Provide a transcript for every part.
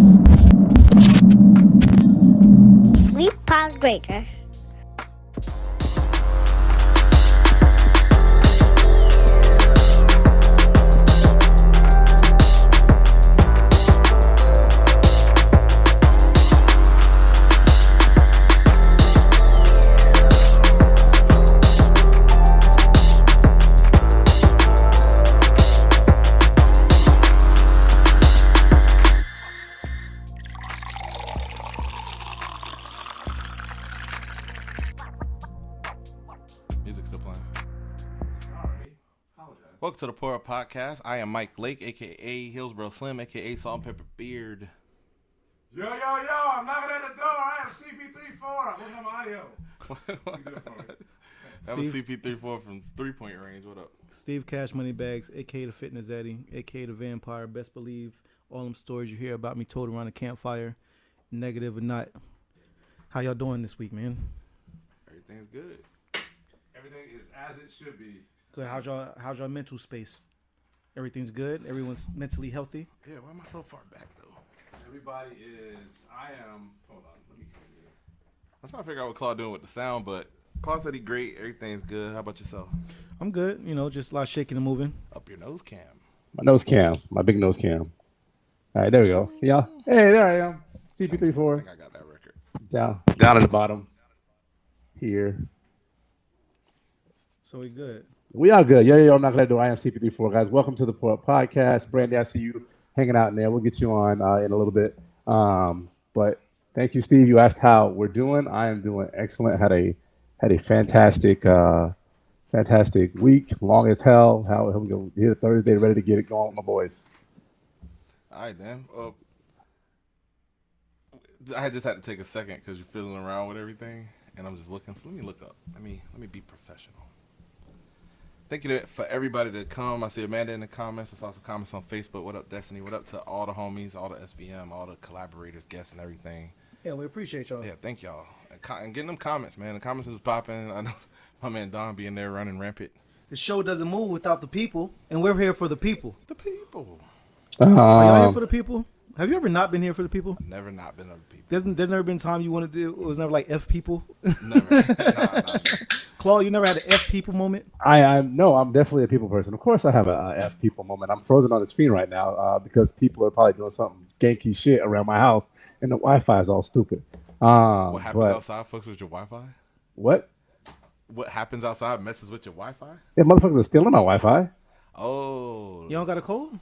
3 pounds greater. Welcome to the Pour Up Podcast. I am Mike Lake, a.k.a. Hillsboro Slim, a.k.a. Salt and Pepper Beard. Yo, I'm knocking at the door. I am CP34. I'm on my audio. That was CP34 from 3-point range. What up? Steve Cash Moneybags, a.k.a. the Fitness Eddie, a.k.a. the Vampire. Best believe all them stories you hear about me told around the campfire, negative or not. How y'all doing this week, man? Everything's good. Everything is as it should be. Good. How's y'all mental space? Everything's good? Everyone's mentally healthy? Yeah, why am I so far back, though? Everybody is, hold on, let me see here. I'm trying to figure out what Claude doing with the sound, but Claude said he great. Everything's good. How about yourself? I'm good. Just a lot of shaking and moving. Up your nose cam. My nose cam. My big nose cam. All right, there we go. Yeah. Hey, there I am. I CP34. think I got that record. Down at the bottom. Here. So we good. We are good. Yo, I'm not going to do I am CP34, guys. Welcome to the Port Podcast. Brandy, I see you hanging out in there. We'll get you on in a little bit. But thank you, Steve. You asked how we're doing. I am doing excellent. Had a fantastic week. Long as hell. How we go here Thursday, ready to get it going with my boys. All right, then. I just had to take a second because you're fiddling around with everything, and I'm just looking. So let me look up. Let me be professional. Thank you for everybody to come. I see Amanda in the comments. I saw some comments on Facebook. What up, Destiny? What up to all the homies, all the SVM, all the collaborators, guests, and everything. Yeah, we appreciate y'all. Yeah, thank y'all. And getting them comments, man. The comments is popping. I know my man Don being there running rampant. The show doesn't move without the people, and we're here for the people. The people. Are y'all here for the people? Have you ever not been here for the people? I've never not been other people. There's never been a time you wanted to do it was never like F people? Never. Nah. Claude, you never had an F people moment? I'm definitely a people person. Of course I have a F people moment. I'm frozen on the screen right now because people are probably doing something ganky shit around my house and the Wi-Fi is all stupid. What happens outside fucks with your Wi-Fi? What? What happens outside messes with your Wi-Fi? Yeah, motherfuckers are stealing my Wi-Fi. Oh. You don't got a code?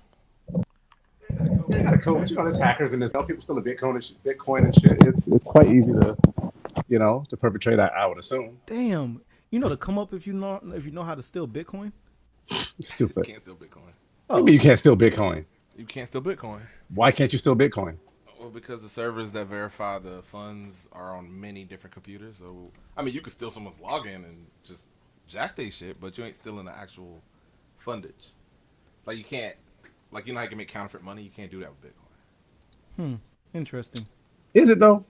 I got a code, but there's hackers in this. People stealing Bitcoin and shit. It's quite easy to perpetrate. I would assume. Damn. To come up if you know how to steal Bitcoin? Stupid. You can't steal Bitcoin. Oh. You can't steal Bitcoin. You can't steal Bitcoin. Why can't you steal Bitcoin? Well, because the servers that verify the funds are on many different computers. So, you could steal someone's login and just jack their shit, but you ain't stealing the actual fundage. Like, you can't. Like, you know how you can make counterfeit money? You can't do that with Bitcoin. Interesting. Is it, though?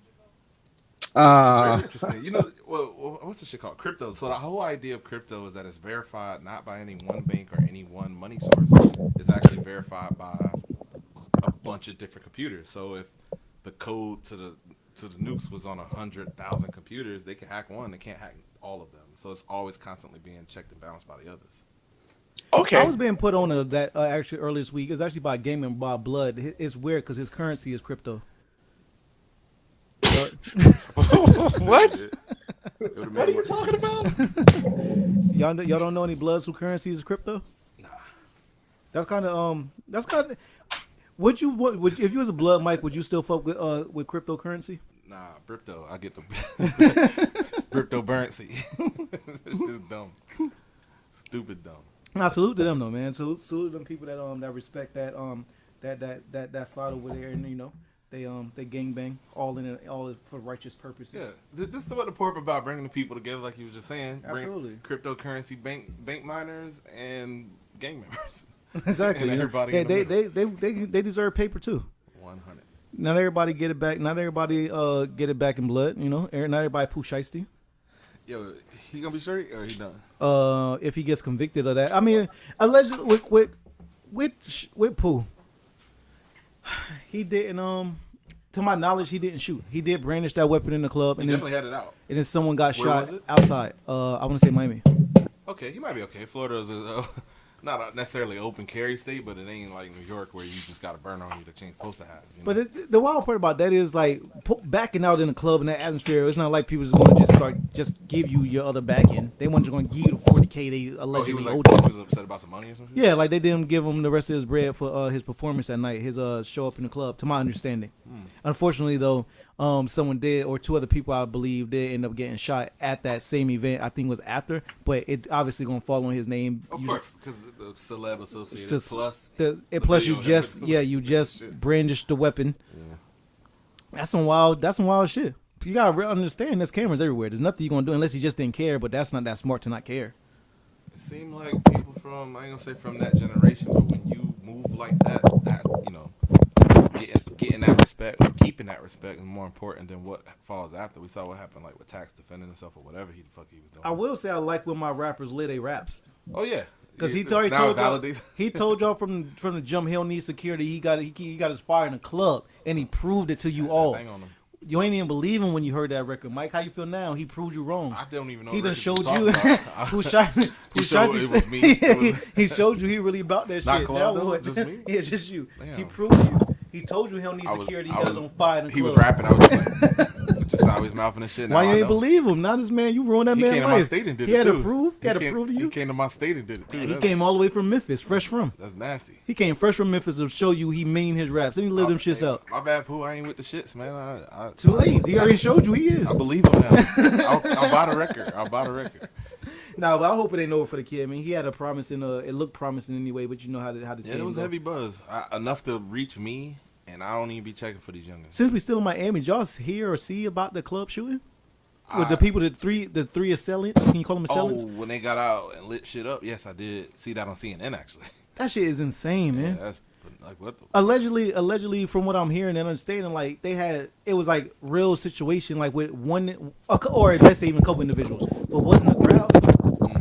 Very interesting. What's the shit called? Crypto. So the whole idea of crypto is that it's verified not by any one bank or any one money source. It's actually verified by a bunch of different computers. So if the code to the nukes was on 100,000 computers, they can hack one. They can't hack all of them. So it's always constantly being checked and balanced by the others. Okay. I was being put on that actually earlier this week. It was actually by Gaming Bob Blood. It's weird because his currency is crypto. What? What are you talking about? Y'all don't know any Bloods who currency is crypto? Nah. That's kind of Would if you was a Blood, Mike? Would you still fuck with cryptocurrency? Nah, crypto. I get the cryptocurrency. It's dumb. Stupid dumb. I salute to them though, man. Salute them people that respect that side over there, and they gangbang all for righteous purposes. Yeah, this is what the Pour Up about, bringing the people together, like you was just saying. Absolutely. Cryptocurrency bank miners and gang members. Exactly. And everybody. Yeah, they deserve paper too. 100. Not everybody get it back. Not everybody get it back in blood. Not everybody poo shiesty. Yo, he gonna be straight or he done? If he gets convicted of that, allegedly with Pooh, he didn't to my knowledge, he didn't shoot. He did brandish that weapon in the club, He and then, definitely had it out. and then someone got Where shot was it? outside. I want to say Miami. Okay, he might be okay. Florida is not necessarily open carry state, but it ain't like New York where you just got to burn on you that you ain't supposed to have. You know? But the wild part about that is like backing out in the club in that atmosphere. It's not like people just going to just give you your other back end. They weren't just going to give you the 40K they he allegedly was owed you. he was upset about some money or something. Yeah, like they didn't give him the rest of his bread for his performance that night, his show up in the club, to my understanding. Unfortunately, though, someone did, or two other people, I believe, did end up getting shot at that same event. I think it was after, but it obviously going to fall on his name. Of course, because the celeb associated Just plus plus you video just of him. you just Shit. brandished the weapon. Yeah. That's some wild shit. You gotta understand there's cameras everywhere. There's nothing you're gonna do unless you just didn't care, but that's not that smart to not care. It seemed like people from, I ain't gonna say from that generation, but when you move like that you know, getting that respect or keeping that respect is more important than what falls after. We saw what happened like with Tax defending himself or whatever the fuck he was doing. I will say I like when my rappers live their raps. Oh yeah, Because he now already it told y'all, validates. he told y'all from the jump he don't need security. He got his fire in the club, and he proved it to you all. Hang on him. You ain't even believe him when you heard that record, Mike. How you feel now? He proved you wrong. I don't even know. He done records showed talk you about. who shot. Who shot It was me. he showed you he really about that Not shit. club, That though? was Just me? Yeah, just you. Damn. He proved you. He told you he don't need I was- security. I He got was- his own fire in the He club. was rapping. I was just like, just always mouthing and shit. Now Why you I ain't know. believe him? Not this man. You ruined that He man's came to life. my state and did he it had too. to prove. He had to prove to you. He came to my state and did it too. He That's- came all the way from Memphis, fresh from. That's nasty. He came fresh from Memphis to show you he mean his raps. Let me live them shits Hey, out. My bad, Pooh. I ain't with the shits, man. I Too late. He already showed you he is. I believe him now. I'll buy the record. Nah, but I hope it ain't over for the kid. I mean, he had a promise and it looked promising anyway, but you know how to Yeah, say it was heavy buzz. Enough to reach me, and I don't even be checking for these youngins. Since we still in Miami, did y'all hear or see about the club shooting? With the people, the three assailants? Can you call them assailants? Oh, when they got out and lit shit up, yes, I did see that on CNN actually. That shit is insane, man. Yeah, that's like what the Allegedly, from what I'm hearing and understanding, like it was like real situation, like with one, or let's say even a couple individuals, but wasn't a crowd.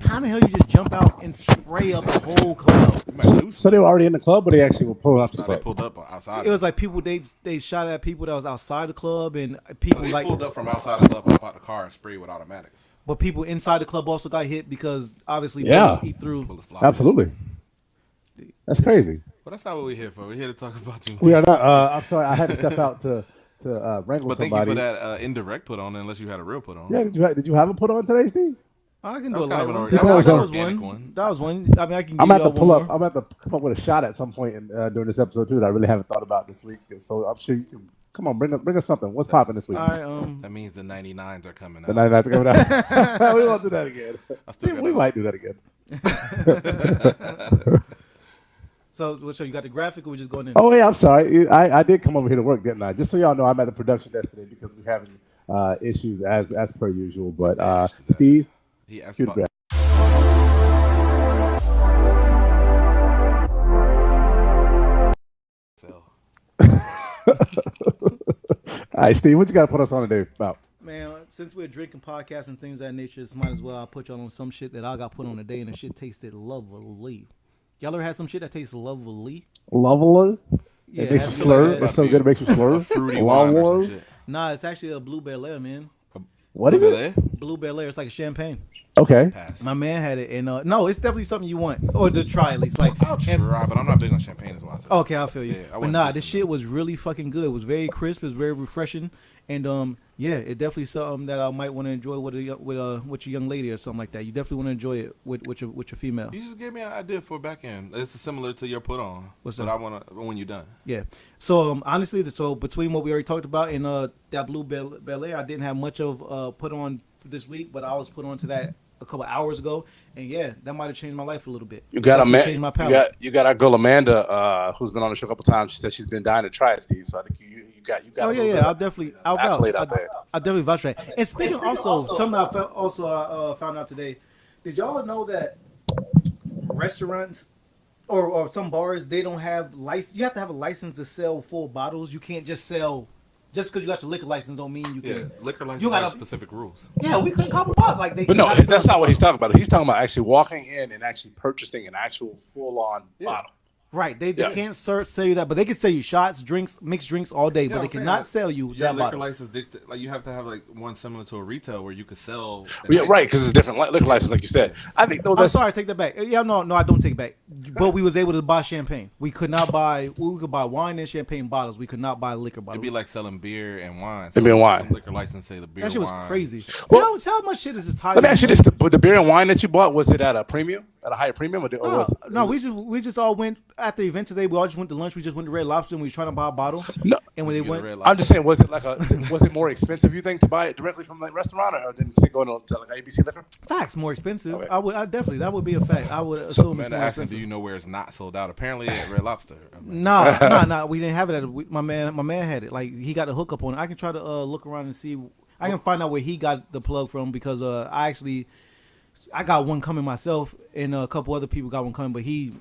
How the hell you just jump out and spray up the whole crowd? you might lose. So they were already in the club, but they actually were pulling up to the No, they club. pulled up outside. It was like people they shot at people that was outside the club and people So they like, pulled up from outside the club, hop out the car, and sprayed with automatics. but people inside the club also got hit because obviously Yeah. bullets eat through. Bullets fly. Absolutely. That's crazy. But that's not what we're here for. We're here to talk about you. We are not. I'm sorry. I had to step out to wrangle But thank you somebody. for that indirect put on, unless you had a real put on. Yeah. Did you have a put on today, Steve? I can That do was a kind light of an one. organic- that was an organic one. That was one. I mean, I can. I'm give at to y'all pull one up. more. I'm at to come up with a shot at some point during this episode too that I really haven't thought about this week. So I'm sure you can. Come on, bring us something. What's popping this week? All right. That means the 99s are coming The out. 99s are coming out. We won't do that again. I still got We a- might do that again. So you got the graphic, or we just going in? Oh yeah, I'm sorry. I did come over here to work, didn't I? Just so y'all know, I'm at the production desk today because we're having issues as per usual. But Steve, He asked cue the about graphic. sell. All right, Steve, what you got to put us on today about? Man, since we're drinking podcasts and things of that nature, it's might as well I put y'all on some shit that I got put on today, and the shit tasted lovely. Y'all ever had some shit that tastes lovely? Lovely? Yeah, It makes you have some slur. like that. It's so good it makes you slur. Fruity wine or some Lovely? shit. Nah, it's actually a Blue Bel Air, man. What is Over it? there? Blue Bel Air. It's like a champagne. Okay. Pass. My man had it, and no, it's definitely something you want or to try at least. Like, I'll try, but I'm not big on champagne as well. I said. okay, I feel you. Yeah, I But wouldn't nah, listen this to shit was really fucking good. It was very crisp. It was very refreshing, and yeah, it definitely something that I might want to enjoy with your young lady or something like that. You definitely want to enjoy it with your female. You just gave me an idea for a back end. It's similar to your put on. What's but that? I want to when you're done. Yeah. So honestly, so between what we already talked about and that Blue Bel Air, I didn't have much of put on this week, but I was put on to that a couple hours ago, and yeah, that might have changed my life a little bit. You got Changed my palate. you got our girl Amanda, who's been on the show a couple times. She said she's been dying to try it, Steve. So I think you got. Oh a little bit yeah, of I'll vouch. accolade out there. I definitely vouch for that. And speaking also, something I found out today. Did y'all know that restaurants or some bars, they don't have license? You have to have a license to sell full bottles. You can't just sell. Just because you got your liquor license don't mean you Yeah, can. liquor license You gotta- has specific rules. Yeah, we couldn't cop a bottle like they. But no, cannot that's sell- not what he's talking about. He's talking about actually walking in and actually purchasing an actual full-on bottle. Right, they can't sell you that, but they can sell you shots, drinks, mixed drinks all day, but they cannot sell you your that liquor bottle. license like you have to have like one similar to a retail where you could sell. Yeah, right, because it's a different liquor license, like you said. I think though I'm that's sorry, take that back. Yeah, no, I don't take it back. But we was able to buy champagne. We could not buy. We could buy wine and champagne bottles. We could not buy liquor bottles. It'd be like selling beer and wine. Beer and wine. Some liquor license say the beer. That shit was wine. crazy. Well, See how much shit is this tied? Let me ask you this: the beer and wine that you bought, was it at a premium, at a higher premium, or was it? No, we just all went at the event today. We all just went to lunch. We just went to Red Lobster and we was trying to buy a bottle. No. And when they went, I'm just saying, was it more expensive, you think, to buy it directly from the restaurant, or didn't it go to like ABC Liquor? Facts more expensive. Okay. I definitely, that would be a fact. I would assume it's more asking, expensive. do you know where it's not sold out? Apparently at Red Lobster. Nah. We didn't have it. My man had it. Like he got a hookup on it. I can try to look around and see. I can find out where he got the plug from because I got one coming myself and a couple other people got one coming, but he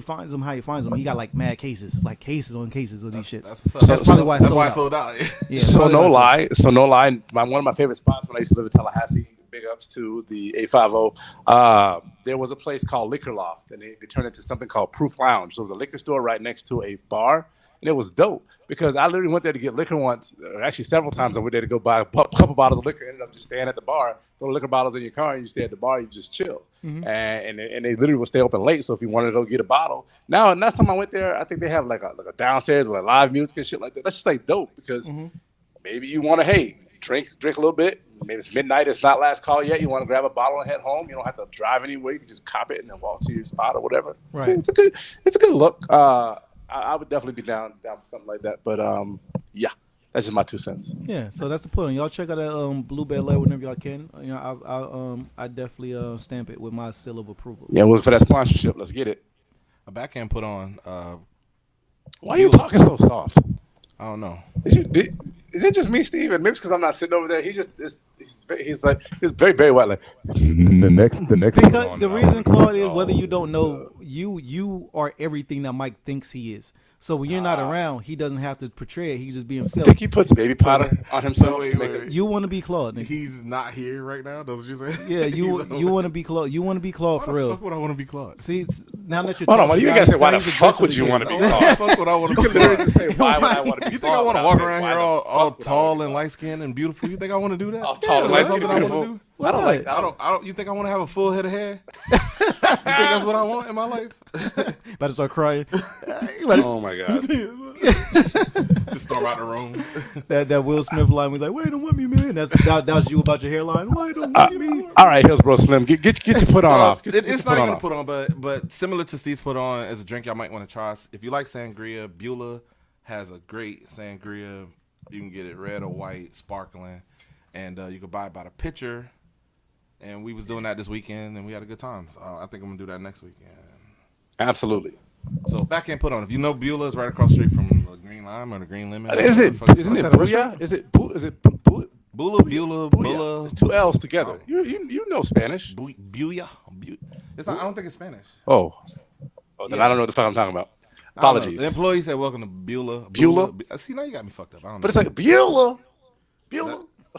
finds them how he finds them. He got like mad cases, like cases on cases of these shits. That's probably why it's sold out. Yeah, So no lie. One of my favorite spots when I used to live in Tallahassee. Big ups to the 850. There was a place called Liquor Loft, and they turned it into something called Proof Lounge. So it was a liquor store right next to a bar, and it was dope because I literally went there to get liquor once, or actually several times. I went there to go buy a couple bottles of liquor. Ended up just staying at the bar, throw liquor bottles in your car, and you stay at the bar. You just chill, and they literally will stay open late. So if you wanted to go get a bottle, now last time I went there, I think they have like a downstairs with like live music and shit like that. That's just like dope because maybe you want to drink a little bit. Maybe it's midnight. It's not last call yet. You want to grab a bottle and head home. You don't have to drive anywhere. You can just cop it and then walk to your spot or whatever. Right. So it's a good look. I would definitely be down for something like that. But yeah, that's just my 2 cents. Yeah, so that's the put on. Y'all check out that Blue Bed Light whenever y'all can. You know, I definitely stamp it with my seal of approval. Yeah, we'll for that sponsorship. Let's get it. A backhand put on. Why are you talking so soft? I don't know. Is it just me, Steve? And maybe it's because I'm not sitting over there. He's very, very white. Like the next. Because the reason, Claude, is whether you don't know, you are everything that Mike thinks he is. So when you're not around, he doesn't have to portray it. He just be I himself. think he puts baby powder on himself. Wait. You want to be Claude, nigga. He's not here right now. That's what you say. Yeah, you want to be Claude. You want to be Claude for real. Fuck would I want to be Claude? See, now that you're Hold on, you gotta say why the he's fuck would you aggressive want to be again. Claude? Fuck what I want to You be can literally Claude. just say why would I want to be You think I Claude? want to without walk saying around why here the all fuck would I tall want to and be light skinned and beautiful? You think I want to do that? All tall and light skinned Something and I want beautiful. to do? I don't like that. I don't. You think I want to have a full head of hair? You think that's what I want in my life? About to start crying. Oh my god. Just storm out the room. That Will Smith line was like, "Why don't want me, man?" That was you about your hairline. Why don't want me? All right, Hillsboro Slim, get your put on off. It's not even a put on, but similar to Steve's put on as a drink y'all might want to try. If you like sangria, Beulah has a great sangria. You can get it red or white, sparkling, and you can buy it by the pitcher. And we was doing that this weekend, and we had a good time. So I think I'm gonna do that next weekend. Absolutely. So backhand put on. If you know Beulah is right across the street from the Green Lime or the Green Lemon. Isn't it Booyah? Is it Booyah? Beulah. It's two L's together. You know Spanish. Beulah. It's not, I don't think it's Spanish. Oh, then I don't know what the fuck I'm talking about. Apologies. The employee said, "Welcome to Beulah." Beulah? See, now you got me fucked up. I don't know. But it's like Beulah.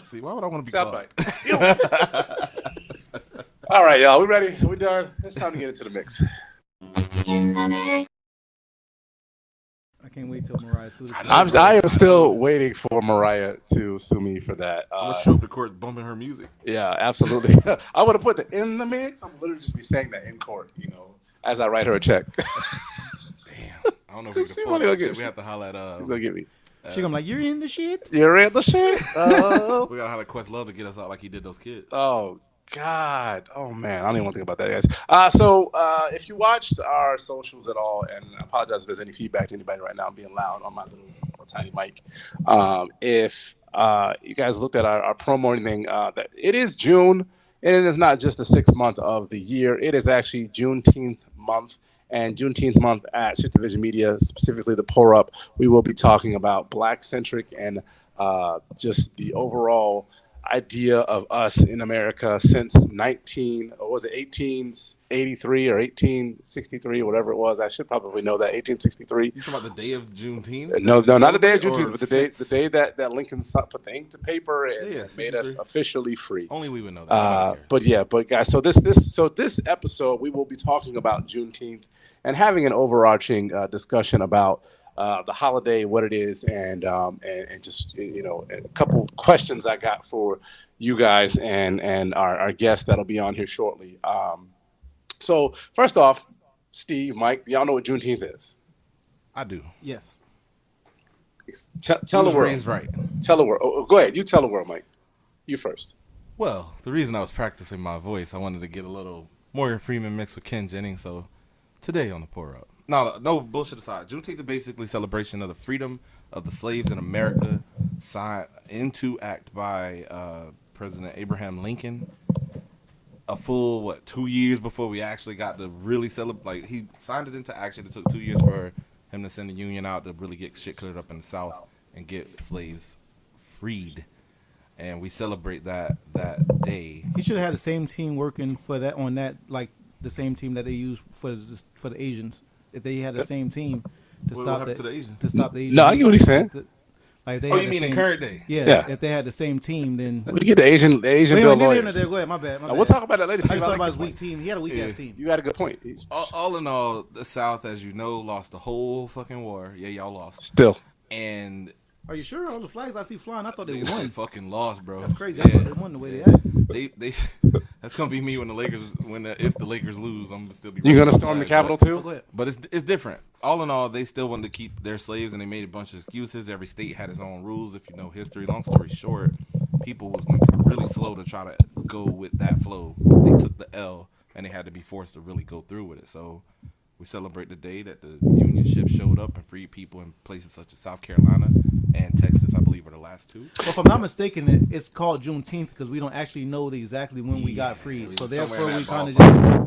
See, why would I want to be Soundbite. Claude? All right, y'all. We ready? We done? It's time to get into the mix. I can't wait till Mariah sues. I am still waiting for Mariah to sue me for that. I'm gonna show up to court bumping her music. Yeah, absolutely. I would have put the in the mix. I'm literally just be saying that in court, as I write her a check. Damn, I don't know if we can afford that. We have to holler at. She's gonna get me. She gonna be like, "You're in the shit." You're in the shit. Oh. We gotta holler at Questlove to get us out like he did those kids. Oh God. Oh man. I don't even want to think about that, guys. So if you watched our socials at all, and I apologize if there's any feedback to anybody right now, I'm being loud on my little tiny mic. If you guys looked at our promo or anything, that it is June, and it is not just the 6th month of the year. It is actually Juneteenth month. And Juneteenth month at Sister Vision Media, specifically the Pour Up, we will be talking about Black-centric and just the overall idea of us in America since 1883 or 1863 or whatever it was. I should probably know that. 1863. You talking about the day of Juneteenth? No, not the day of Juneteenth, but the day that Lincoln put the ink to paper and made us officially free. Only we would know that. But guys, so this episode we will be talking about Juneteenth and having an overarching discussion about the holiday, what it is, and just a couple questions I got for you guys and our guests that'll be on here shortly. So first off, Steve, Mike, y'all know what Juneteenth is? I do. Yes. Tell the world. Raised right. Tell the world. Go ahead. You tell the world, Mike. You first. Well, the reason I was practicing my voice, I wanted to get a little Morgan Freeman mixed with Ken Jennings. So today on the Pour Up. No bullshit aside. Juneteenth is basically celebration of the freedom of the slaves in America, signed into act by President Abraham Lincoln. A full 2 years before we actually got to really celebrate. Like, he signed it into action. It took 2 years for him to send the Union out to really get shit cleared up in the South and get slaves freed. And we celebrate that day. He should have had the same team working for that on that, like the same team that they use for the Asians. If they had the same team to stop happened to the Asians? to stop the Asians. No, I get what he's saying. Like they Oh, had you the mean same, in current day? Yeah, Yeah. If they had the same team, then We get the Asian bill of lawyers. Go ahead. My bad. We'll talk about that later. I Steve. just I thought like about your his weak point. team. He had a weak ass team. You had a good point. All in all, the South, as you know, lost the whole fucking war. Yeah, y'all lost. Still. And Are you sure? All the flags I see flying, I thought they they won. fucking lost, bro. That's crazy. I thought they won the way they had. They that's gonna be me when the Lakers if the Lakers lose, I'm gonna still be. You gonna storm the Capitol Oh, go too? ahead. But it's different. All in all, they still wanted to keep their slaves, and they made a bunch of excuses. Every state had its own rules. If you know history, long story short, people was really slow to try to go with that flow. They took the L, and they had to be forced to really go through with it. So we celebrate the day that the Union ship showed up and freed people in places such as South Carolina and Texas, I believe, were the last two. Well, if I'm not mistaken, it's called Juneteenth because we don't actually know exactly when we got freed. So somewhere therefore, in we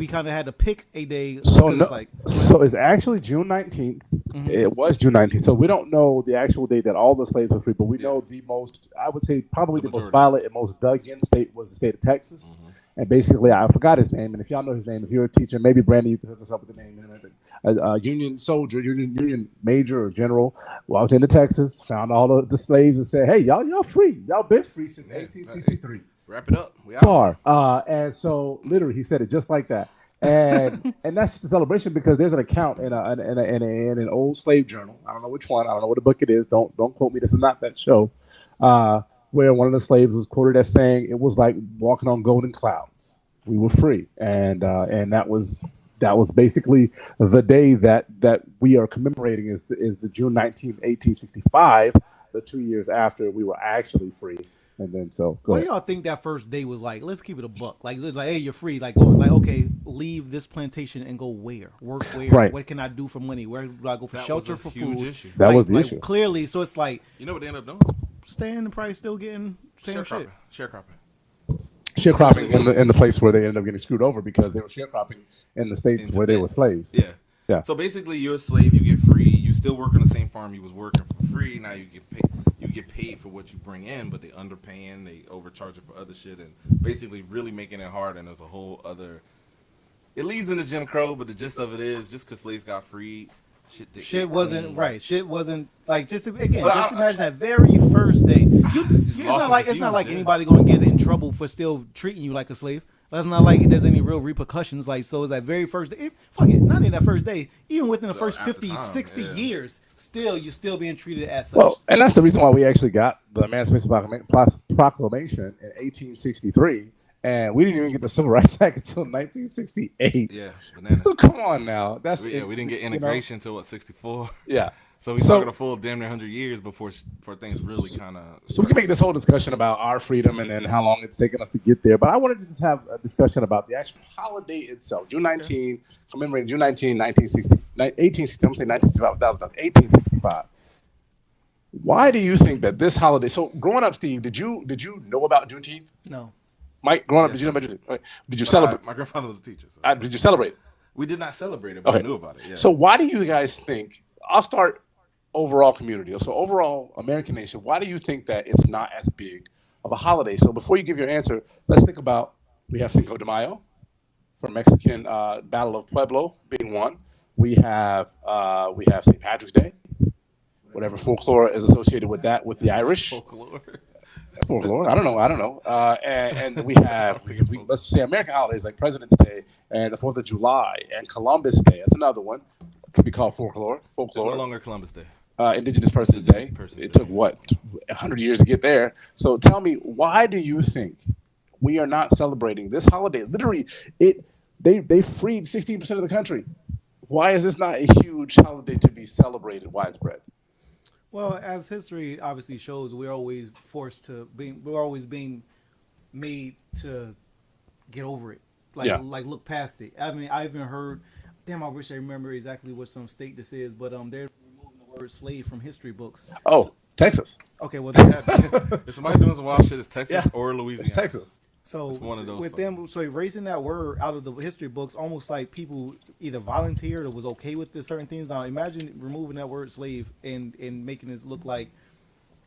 that kind of had to pick a day. So It's like so it's actually June 19th. It was June 19th. So we don't know the actual date that all the slaves were free, but we know the most, I would say probably the most majority. violent and most dug in state was the state of Texas. And basically, I forgot his name. And if y'all know his name, if you're a teacher, maybe Brandon, you can hook us up with the name. Union soldier, Union major or general, walked into Texas, found all the slaves and said, hey, y'all free. Y'all been free since 1863. Wrap it up. We out. And so literally he said it just like that. And that's just a celebration because there's an account in an old slave journal. I don't know which one. I don't know what the book it is. Don't quote me. This is not that show. Where one of the slaves was quoted as saying it was like walking on golden clouds. We were free, and that was basically the day that we are commemorating is the June 19th, 1865, the 2 years after we were actually free. And then go what ahead. do y'all think that first day was like? Let's keep it a buck. Like, hey, you're free. Like okay, leave this plantation and go where? Work where? Right. What can I do for money? Where do I go for That shelter, was a for huge food? issue. That was the issue. Clearly, so it's like You know what they ended up doing? staying and probably still getting same shit. Sharecropping. Sharecropping in the place where they ended up getting screwed over because they were sharecropping in the states where they were slaves. Yeah. So basically, you're a slave. You get free. You still work on the same farm you was working for free. Now you get paid. You get paid for what you bring in, but they underpaying. They overcharging for other shit, and basically really making it hard. And there's a whole other. It leads into Jim Crow, but the gist of it is just because slaves got freed, Shit wasn't right. Shit wasn't like just again. But Just imagine that very first day. It's lost not like and it's not like confused, anybody gonna get in trouble for still treating you like a slave. That's not like there's any real repercussions. Like so, that very first day. Fuck it, not even that first day. Even within the first at the 50, time, 60 yeah. years, you're still being treated as such. Well, and that's the reason why we actually got the Emancipation Proclamation in 1863, and we didn't even get the Civil Rights Act until 1968. Yeah. Bananas. So come on now, We didn't get integration until what 64. Yeah. So we're talking a full damn near 100 years before things really kind of. So we can make this whole discussion about our freedom and then how long it's taken us to get there. But I wanted to just have a discussion about the actual holiday itself. June 19, commemorating June 19, 1960, 1860, I'm saying 1865. Why do you think that this holiday? So growing up, Steve, did you know about Juneteenth? No. Mike, growing up, Yes, did you know about Juneteenth? Okay. Did you My celebrate? grandfather was a teacher. So. Did you celebrate? We did not celebrate it, but I knew about it. Yeah. So why do you guys think? I'll start overall community. So overall American nation, why do you think that it's not as big of a holiday? So before you give your answer, let's think about, we have Cinco de Mayo for Mexican Battle of Pueblo being one. We have St. Patrick's Day, whatever folklore is associated with that, with the Irish. Folklore. folklore. I don't know. And we have let's say American holidays like President's Day and the 4th of July and Columbus Day. That's another one. Could be called folklore. It's no longer Columbus Day. Indigenous Persons Day. It took what 100 years to get there. So tell me, why do you think we are not celebrating this holiday? Literally, they freed 16% of the country. Why is this not a huge holiday to be celebrated widespread? Well, as history obviously shows, we're always being made to get over it, like look past it. I mean, I even heard, damn, I wish I remember exactly what some state this is, but they're removing the word slave from history books. Oh, Texas. Okay, well, If somebody doing some wild shit, it's Texas or Louisiana. It's Texas. So it's one of those with them, so erasing that word out of the history books, almost like people either volunteered or was okay with this certain things. Now imagine removing that word slave and making this look like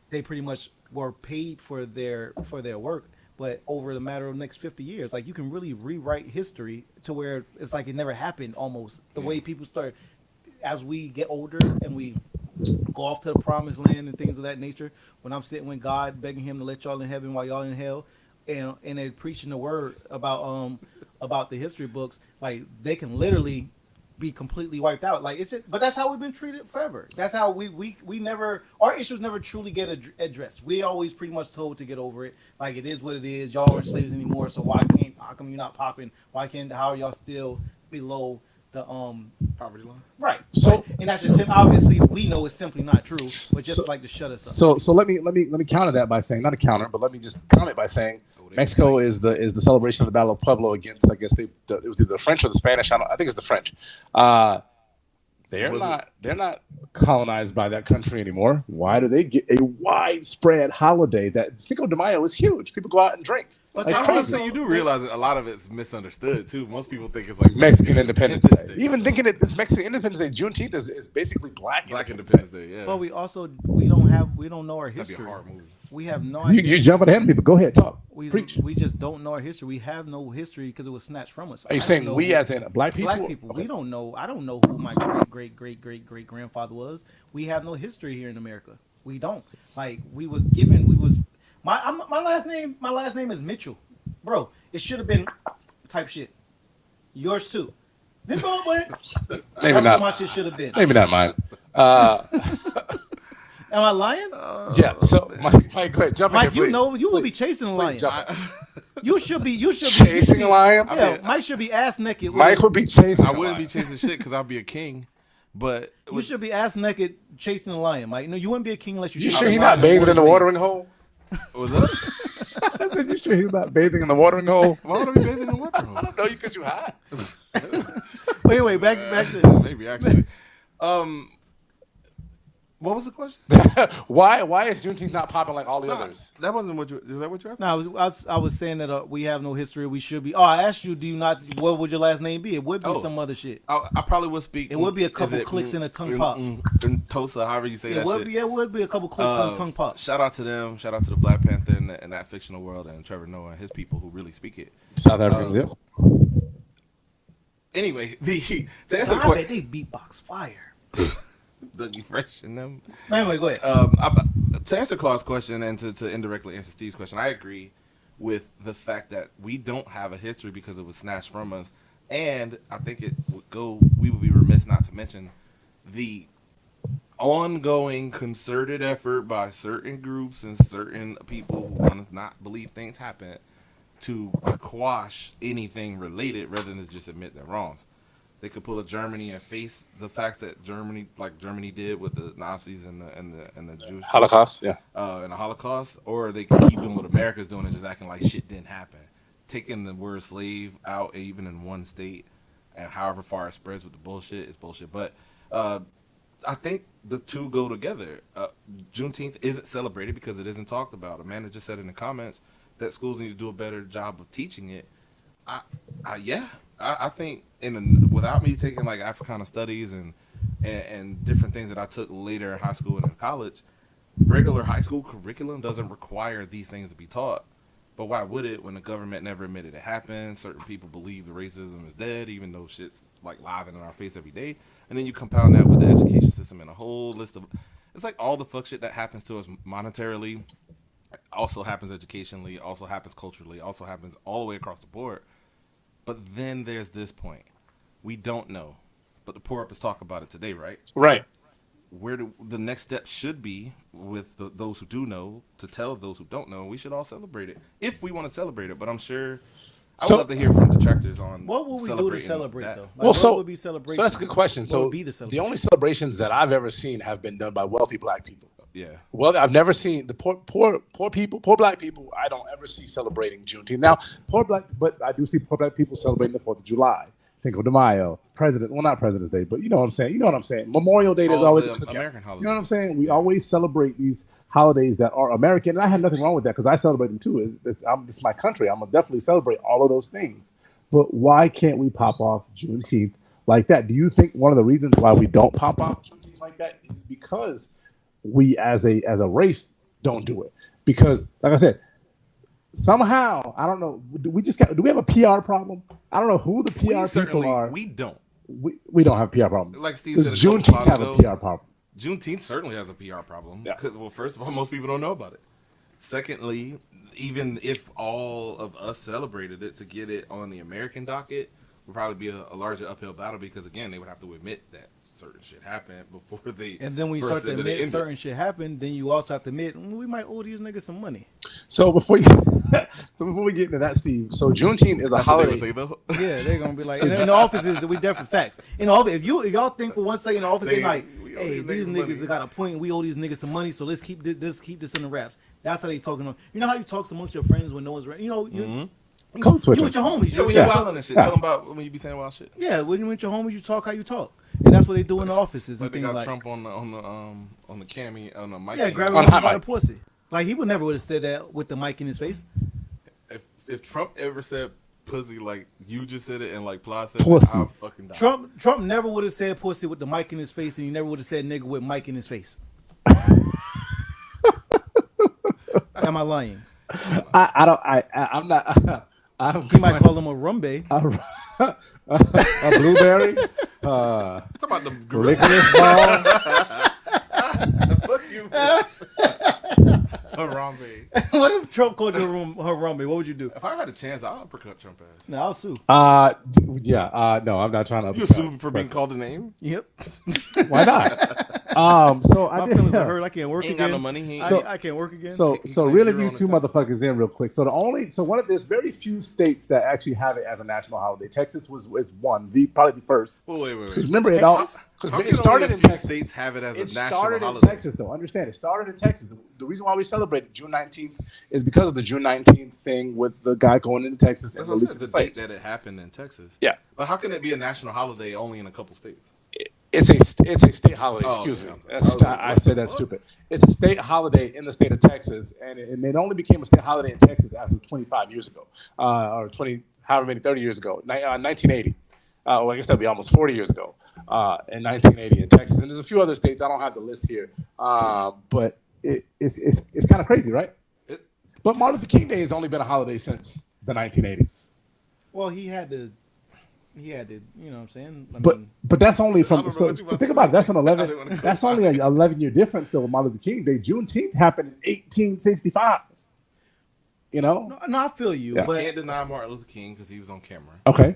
they pretty much were paid for their work. But over the matter of the next 50 years, like you can really rewrite history to where it's like it never happened almost. The way people start, as we get older and we go off to the promised land and things of that nature, when I'm sitting with God begging him to let y'all in heaven while y'all in hell, and they're preaching the word about the history books, like they can literally be completely wiped out. Like it's just, but that's how we've been treated forever. That's how we never, our issues never truly get addressed. We always pretty much told to get over it. Like it is what it is. Y'all aren't slaves anymore. So how come you're not popping? How are y'all still below the poverty line? Right. So and that's just obviously we know it's simply not true, but just like to shut us up. So let me counter that by saying, not a counter, but let me just comment by saying Mexico is the celebration of the Battle of Puebla against, I guess it was either the French or the Spanish. I think it's the French. They're not colonized by that country anymore. Why do they get a widespread holiday? That Cinco de Mayo is huge. People go out and drink. But like honestly, you do realize that a lot of it's misunderstood too. Most people think it's like Mexican Independence Day. Even thinking that this Mexican Independence Day, Juneteenth is basically Black Independence Day. Yeah. But we don't know our history. That'd be a hard movie. We have no idea. You're jumping ahead of people. Go ahead, talk. Preach. We just don't know our history. We have no history because it was snatched from us. Are you saying we as in Black people? Black people. Okay. We don't know. I don't know who my great grandfather was. We have no history here in America. We don't. Like my last name is Mitchell. Bro, it should have been type shit. Yours too. Maybe not. What my shit should have been. Maybe not mine. Am I lying? Yeah. So, Mike, go ahead. Jump in here, please. You will be chasing a lion. You should be chasing a lion. Yeah, Mike should be ass naked. Mike would be chasing. I wouldn't be chasing shit because I'd be a king. But you should be ass naked chasing a lion, Mike. No, you wouldn't be a king unless you. You sure he's not bathing in the watering hole? What was that? I said, you sure he's not bathing in the watering hole? Why would I be bathing in the watering hole? I don't know, because you hot. Anyway, back to maybe actually. What was the question? Why is Juneteenth not popping like all the others? That wasn't what you. Is that what you asked? No, I was saying that we have no history. We should be. Oh, I asked you, do you not? What would your last name be? It would be some other shit. I probably would speak. It would be a couple clicks and a tongue pop. Tosa, however you say that shit. It would be a couple clicks and a tongue pop. Shout out to them. Shout out to the Black Panther and that fictional world and Trevor Noah and his people who really speak it. South Africans, yeah. Anyway, to answer I bet they beatbox fire. Dougie Fresh and them. Anyway, go ahead. To answer Claude's question and to indirectly answer Steve's question, I agree with the fact that we don't have a history because it was snatched from us, and I think we would be remiss not to mention the ongoing concerted effort by certain groups and certain people who want to not believe things happen to quash anything related rather than just admit their wrongs. They could pull a Germany and face the facts that Germany did with the Nazis and the Jewish Holocaust, and the Holocaust, or they could keep doing what America's doing and just acting like shit didn't happen, taking the word slave out even in one state, and however far it spreads with the bullshit is bullshit. But I think the two go together. Juneteenth isn't celebrated because it isn't talked about. Amanda just said in the comments that schools need to do a better job of teaching it. I think without me taking like Africana studies and different things that I took later in high school and in college, regular high school curriculum doesn't require these things to be taught. But why would it when the government never admitted it happened? Certain people believe the racism is dead, even though shit's like live in our face every day. And then you compound that with the education system and a whole list of, it's like all the fuck shit that happens to us monetarily, also happens educationally, also happens culturally, also happens all the way across the board. But then there's this point. We don't know. But the Pour Up is talking about it today, right? Right. Where the next step should be with those who do know to tell those who don't know. We should all celebrate it if we want to celebrate it. But I'm sure I would love to hear from detractors on what will we do to celebrate that. though? Like, Well, what so would be celebration? So that's a good question. What So would be the the celebration? only celebrations that I've ever seen have been done by wealthy black people. Yeah. Well, I've never seen the poor people, poor black people. I don't ever see celebrating Juneteenth. Now, but I do see poor black people celebrating the 4th of July, Cinco de Mayo, not President's Day, but you know what I'm saying. You know what I'm saying. Memorial Day, there's All always the a cookout. American holidays. You know what I'm saying? We always celebrate these holidays that are American, and I have nothing wrong with that because I celebrate them too. This is my country. I'm gonna definitely celebrate all of those things. But why can't we pop off Juneteenth like that? Do you think one of the reasons why we don't pop off Juneteenth like that is because we as a race don't do it? Because, like I said, somehow, I don't know, do we have a PR problem? I don't know who the PR people are. We don't. We don't have a PR problem. Like Steve Does said, a couple Juneteenth miles have a ago, PR problem? Juneteenth certainly has a PR problem. Yeah. Well, first of all, most people don't know about it. Secondly, even if all of us celebrated it, to get it on the American docket would probably be a larger uphill battle because, again, they would have to admit that certain shit happened before they. And then when you start to admit certain shit happened, then you also have to admit we might owe these niggas some money. So before we get into that, Steve, so Juneteenth is a holiday. Say, though. Yeah, they're gonna be like in the offices. We definitely facts. In the office, if y'all think for one second in the office, they like, we owe hey, these these niggas niggas money. got a point. We owe these niggas some money, so let's keep this in the wraps. That's how they talking. You know how you talk amongst your friends when no one's you know you. Code You switching. with your homies. Yeah, when You you're talk- wilding and shit, tell them about when you be saying wild shit. yeah, when you with your homies, you talk how you talk, and that's what they do in the offices and Like they things got like. Trump on the cami on the mic. Yeah, grab On him hot by the mic. pussy. Like he would never would have said that with the mic in his face. If Trump ever said pussy like you just said it and like Pla said Pussy. it, I'll fucking die. Trump never would have said pussy with the mic in his face, and he never would have said nigga with mic in his face. Am I lying? I'm not. He might call him a rumbe. A blueberry. Talk about the gorilla. Licorice ball. Fuck you. Harambe. What if Trump called you a rumbe? What would you do? If I had a chance, I'll uppercut Trump ass. No, I'll sue. Yeah. No, I'm not trying to. You sue for being called a name? Yep. Why not? So My I feelings are hurt. I can't work He ain't got again. no money. He ain't- I can't work again. So He claims really, zero you on two his taxes. motherfuckers in real quick. There's very few states that actually have it as a national holiday. Texas is one, probably the first. Well, wait. Because remember, it all Texas? How because can it started only a in few Texas. states have it as It a national started in holiday. Texas, though. Understand, it started in Texas. The reason why we celebrate June 19th is because of the June 19th thing with the guy going into Texas That's and what I'm releasing saying, the the date slaves. that it happened in Texas. Yeah. But how can it be a national holiday only in a couple states? It's a state holiday. Oh, Excuse okay. me. I was like, I what said the that's fuck? stupid. It's a state holiday in the state of Texas, and it only became a state holiday in Texas as of 25 years ago, or 20, however many, 30 years ago, 1980. Well, I guess that'd be almost 40 years ago, in 1980 in Texas. And there's a few other states. I don't have the list here, but it's kind of crazy, right? But Martin Luther King Day has only been a holiday since the 1980s. well, he had to, you know what I'm saying? But that's only I from. don't know So what you about think to about it. say. That's an I 11. didn't wanna go That's back. only an 11-year difference though with Martin Luther King Day. Juneteenth happened in 1865. You know. no, I feel you, Yeah. but Can't deny Martin Luther King because he was on camera. Okay.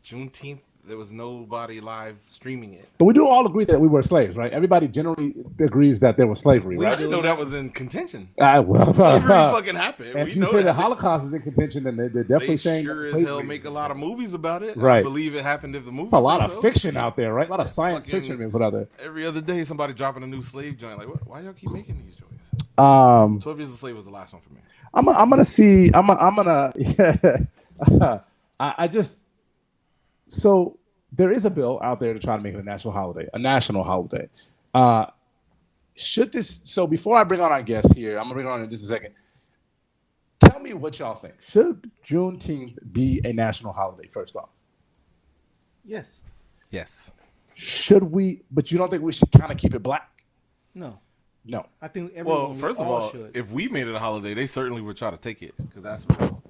Juneteenth, there was nobody live streaming it. But we do all agree that we were slaves, right? Everybody generally agrees that there was slavery, I right? didn't know that was in contention. Well, Slavery fucking happened. and We if you know say the that. Holocaust is in contention, then they're definitely They saying sure that as hell slavery- make a lot of movies about it. I Right. believe it happened if the movie. It's a lot say of so. fiction out there, right? A lot of science Fucking- fiction being put out there. Every other day, somebody dropping a new slave joint. Like, what? Why y'all keep making these joints? 12 Years a Slave was the last one for me. I'm gonna see. I'm gonna. Yeah. I just. So there is a bill out there to try to make it a national holiday. Should this? So before I bring on our guest here, I'm gonna bring on in just a second. Tell me what y'all think. Should Juneteenth be a national holiday? First off, yes, Yes. should we? But you don't think we should kind of keep it black? no, No. I think everyone. Well, first of all, should. if we made it a holiday, they certainly would try to take it because that's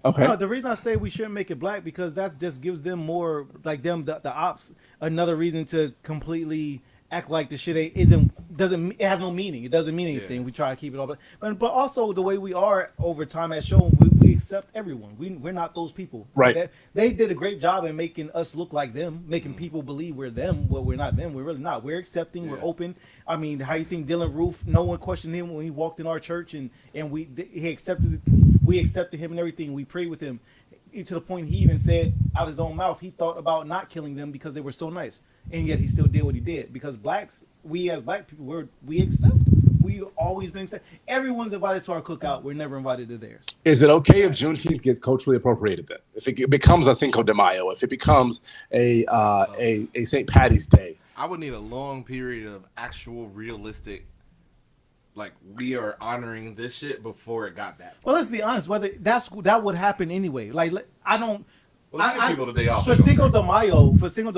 Okay. No, the reason I say we shouldn't make it black because that just gives them more, like them, the ops, another reason to completely act like the shit isn't it has no meaning. It doesn't mean anything. Yeah. We try to keep it all, but also the way we are over time has shown we accept everyone. We're not those people. Right. They did a great job in making us look like them, making people believe we're them. Well, we're not them. We're really not. We're accepting. Yeah. We're open. I mean, how you think Dylan Roof? No one questioned him when he walked in our church, and he accepted. We accepted him and everything. We prayed with him. To the point he even said out his own mouth he thought about not killing them because they were so nice, and yet he still did what he did because we as black people we accept. We've always been accepted. Everyone's invited to our cookout. We're never invited to theirs. Is it okay if Juneteenth gets culturally appropriated then? If it becomes a Cinco de Mayo, if it becomes a St. Patty's Day? I would need a long period of actual realistic, like, we are honoring this shit before it got that. Well, let's be honest. Whether that would happen anyway. Like I don't. Well, give people the day off. For Cinco de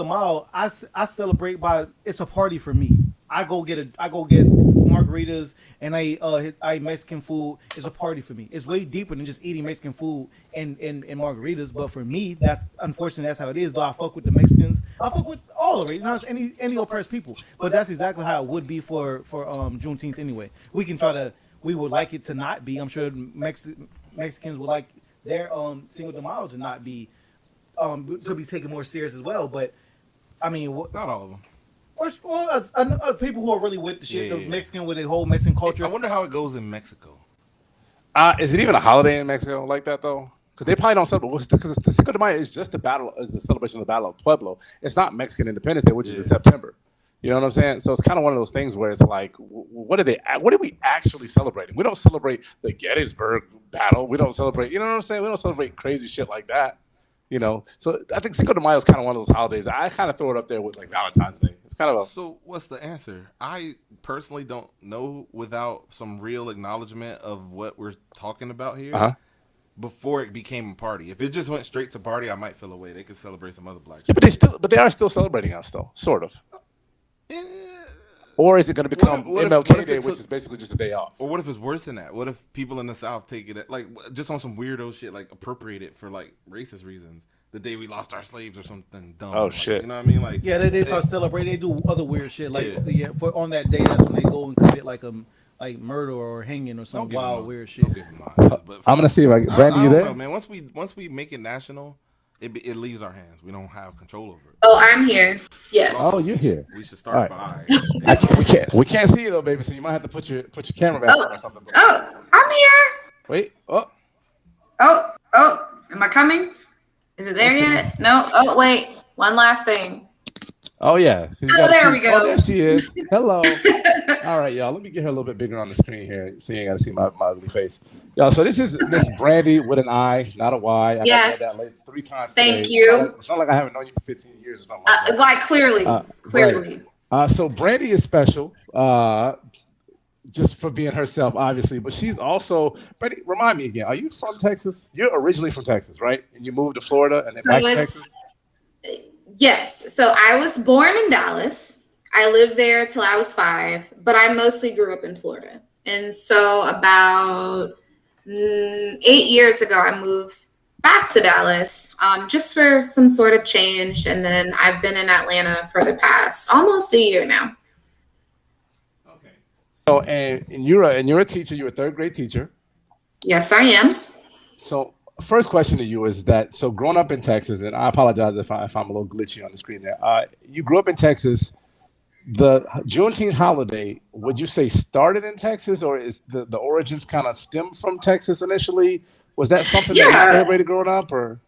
Mayo, I celebrate by it's a party for me. I go get margaritas and I eat Mexican food. It's a party for me. It's way deeper than just eating Mexican food and margaritas. But for me, that's unfortunately that's how it is. Though I fuck with the Mexicans, I fuck with all of it. You know, any oppressed people. But that's exactly how it would be for Juneteenth anyway. We would like it to not be. I'm sure Mexicans would like their Cinco de Mayo to not be to be taken more serious as well. But I mean, Not all of them. Or people who are really with the shit, the Mexican with the whole Mexican culture. I wonder how it goes in Mexico. Is it even a holiday in Mexico like that though? Because they probably don't celebrate. Because the Cinco de Mayo is just the celebration of the Battle of Pueblo. It's not Mexican Independence Day, which is in September. You know what I'm saying? So it's kind of one of those things where it's like, what are we actually celebrating? We don't celebrate the Gettysburg battle. We don't celebrate, you know what I'm saying? We don't celebrate crazy shit like that. You know, so I think Cinco de Mayo is kind of one of those holidays. I kind of throw it up there with like Valentine's Day. It's kind of So what's the answer? I personally don't know without some real acknowledgement of what we're talking about here before it became a party. If it just went straight to party, I might feel away. They could celebrate some other black shit. but they are still celebrating us though, sort of. Or is it going to become MLK Day, which is basically just a day off? Or what if it's worse than that? What if people in the South take it like just on some weirdo shit, like appropriate it for like racist reasons? The day we lost our slaves or something dumb. Oh like, shit! You know what I mean? Like they start celebrating. They do other weird shit. Like for on that day, that's when they go and commit like murder or hanging or some wild weird shit. I'm gonna see if Brandy, you there? Know, man. Once we make it national, it leaves our hands. We don't have control over it. Oh, I'm here. Yes. Oh, you're here. We should start by. We can't see you though, baby. So you might have to put your camera back on or something. Oh, I'm here. Wait. Oh. Am I coming? Is it there yet? No. Oh, wait. One last thing. Oh yeah. There we go. Oh, there she is. Hello. All right, y'all. Let me get her a little bit bigger on the screen here, so you ain't got to see my ugly face, y'all. So this is Miss Brandy with an I, not a Y. I yes. Got that 3 times. Thank today. you. It's not like I haven't known you for 15 years or something. Like that. Like clearly. Right. So Brandy is special, just for being herself, obviously. But she's also Brandy. Remind me again. Are you from Texas? You're originally from Texas, right? And you moved to Florida and then back to Texas. Yes. So I was born in Dallas. I lived there till I was 5, but I mostly grew up in Florida. And so about 8 years ago, I moved back to Dallas just for some sort of change. And then I've been in Atlanta for the past almost a year now. Okay. So and you're a teacher. You're a 3rd grade teacher. Yes, I am. So first question to you is that, so growing up in Texas, and I apologize if I'm a little glitchy on the screen there. You grew up in Texas. The Juneteenth holiday, would you say started in Texas, or is the origins kind of stem from Texas initially? Was that something that you celebrated growing up, or?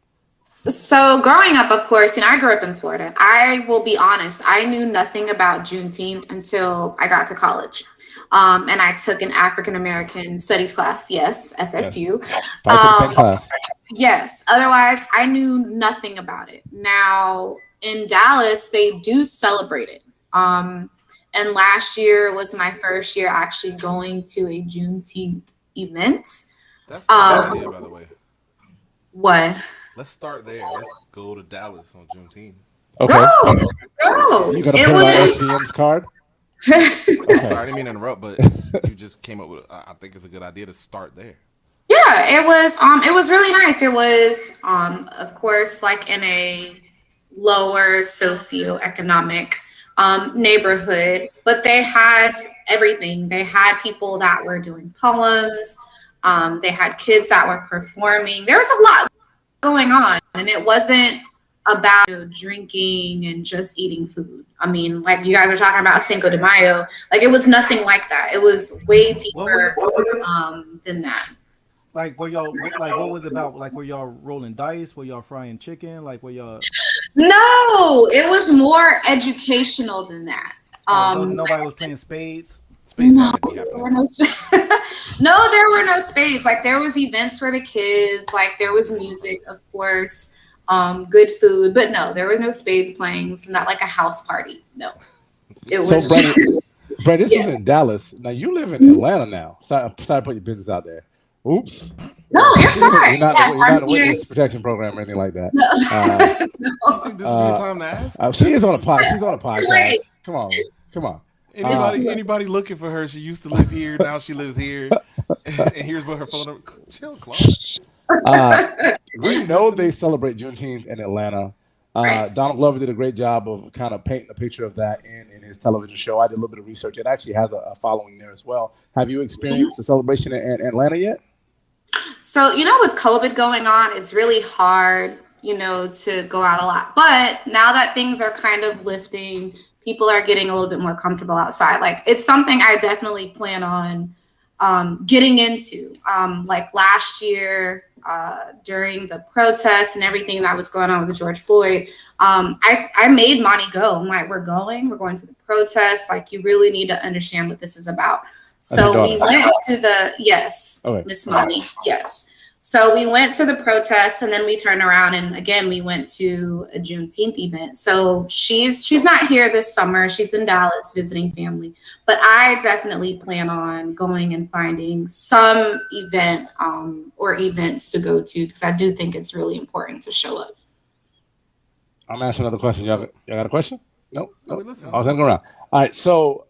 So growing up, of course, I grew up in Florida. I will be honest, I knew nothing about Juneteenth until I got to college. And I took an African American studies class. Yes, FSU. Yes. I took the same class. Yes. Otherwise, I knew nothing about it. Now, in Dallas, they do celebrate it. And last year was my first year actually going to a Juneteenth event. That's a good idea, by the way. What? Let's start there. Let's go to Dallas on Juneteenth. Okay. Go. You gonna pull out SVM's card? Okay. Sorry, I didn't mean to interrupt, but you just came up with. I think it's a good idea to start there. Yeah, it was really nice. It was, of course, like in a lower socioeconomic neighborhood, but they had everything. They had people that were doing poems. They had kids that were performing. There was a lot going on, and it wasn't about drinking and just eating food. I mean, like you guys are talking about Cinco de Mayo, like it was nothing like that. It was way deeper than that. Like, were y'all like what was it about? Like, were y'all rolling dice? Were y'all frying chicken? Like, were y'all? No, it was more educational than that. Nobody was playing spades. Spades No, had to be there happening. were no, no, there were no spades. Like there was events for the kids. Like there was music, of course, good food, but no, there was no spades playing. It was not like a house party. No, it was. So, Brandon, this was in Dallas. Now you live in Atlanta now. Sorry to put your business out there. Oops. No, you're fine. You're not, Yes, you're I'm not a here. witness protection program or anything like that. No. You think this would be a time to ask? She is on a pod. She's on a podcast. Come on. Anybody looking for her? She used to live here. Now she lives here. And here's what her phone number. Chill, Clark. We know they celebrate Juneteenth in Atlanta. Donald Glover did a great job of kind of painting a picture of that in his television show. I did a little bit of research. It actually has a following there as well. Have you experienced the celebration in Atlanta yet? So, with COVID going on, it's really hard, to go out a lot. But now that things are kind of lifting, people are getting a little bit more comfortable outside. Like, it's something I definitely plan on getting into. Like last year, during the protests and everything that was going on with George Floyd, I made Monty go. I'm like, we're going to the protests. Like, you really need to understand what this is about. So we went to Miss Monty, yes. So we went to the protests, and then we turned around and again we went to a Juneteenth event. So she's not here this summer. She's in Dallas visiting family. But I definitely plan on going and finding some event or events to go to, because I do think it's really important to show up. I'm asking another question. Y'all got a question? No. I was Listen. gonna go around. All right. So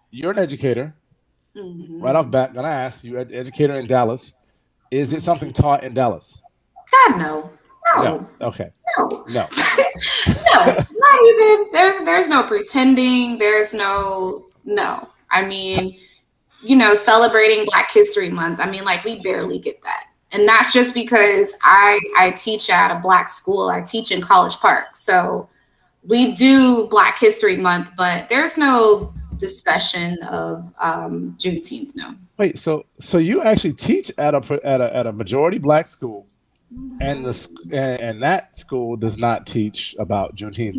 you're an educator. Mm-hmm. Right off bat, gonna ask you, educator in Dallas. Is it something taught in Dallas? God, no. Okay. No. No. No, not even. There's no pretending. There's no. I mean, celebrating Black History Month. I mean, like, we barely get that. And that's just because I teach at a Black school. I teach in College Park. So we do Black History Month, but there's no discussion of Juneteenth, no. Wait, so you actually teach at a majority Black school, and that school does not teach about Juneteenth.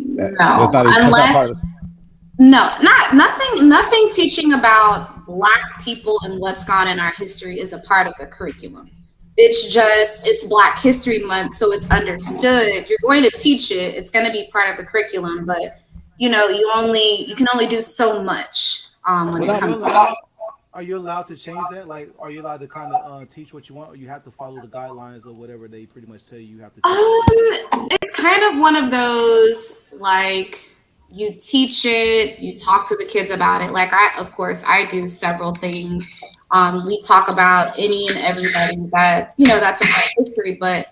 Nothing teaching about Black people and what's gone in our history is a part of the curriculum. It's Black History Month, so it's understood. You're going to teach it. It's going to be part of the curriculum, but you can only do so much when it comes to that. Are you allowed to change that? Like, are you allowed to kind of teach what you want, or you have to follow the guidelines or whatever they pretty much tell you have to teach? It's kind of one of those, like, you teach it, you talk to the kids about it. Like, I do several things. We talk about any and everybody that, that's about history, but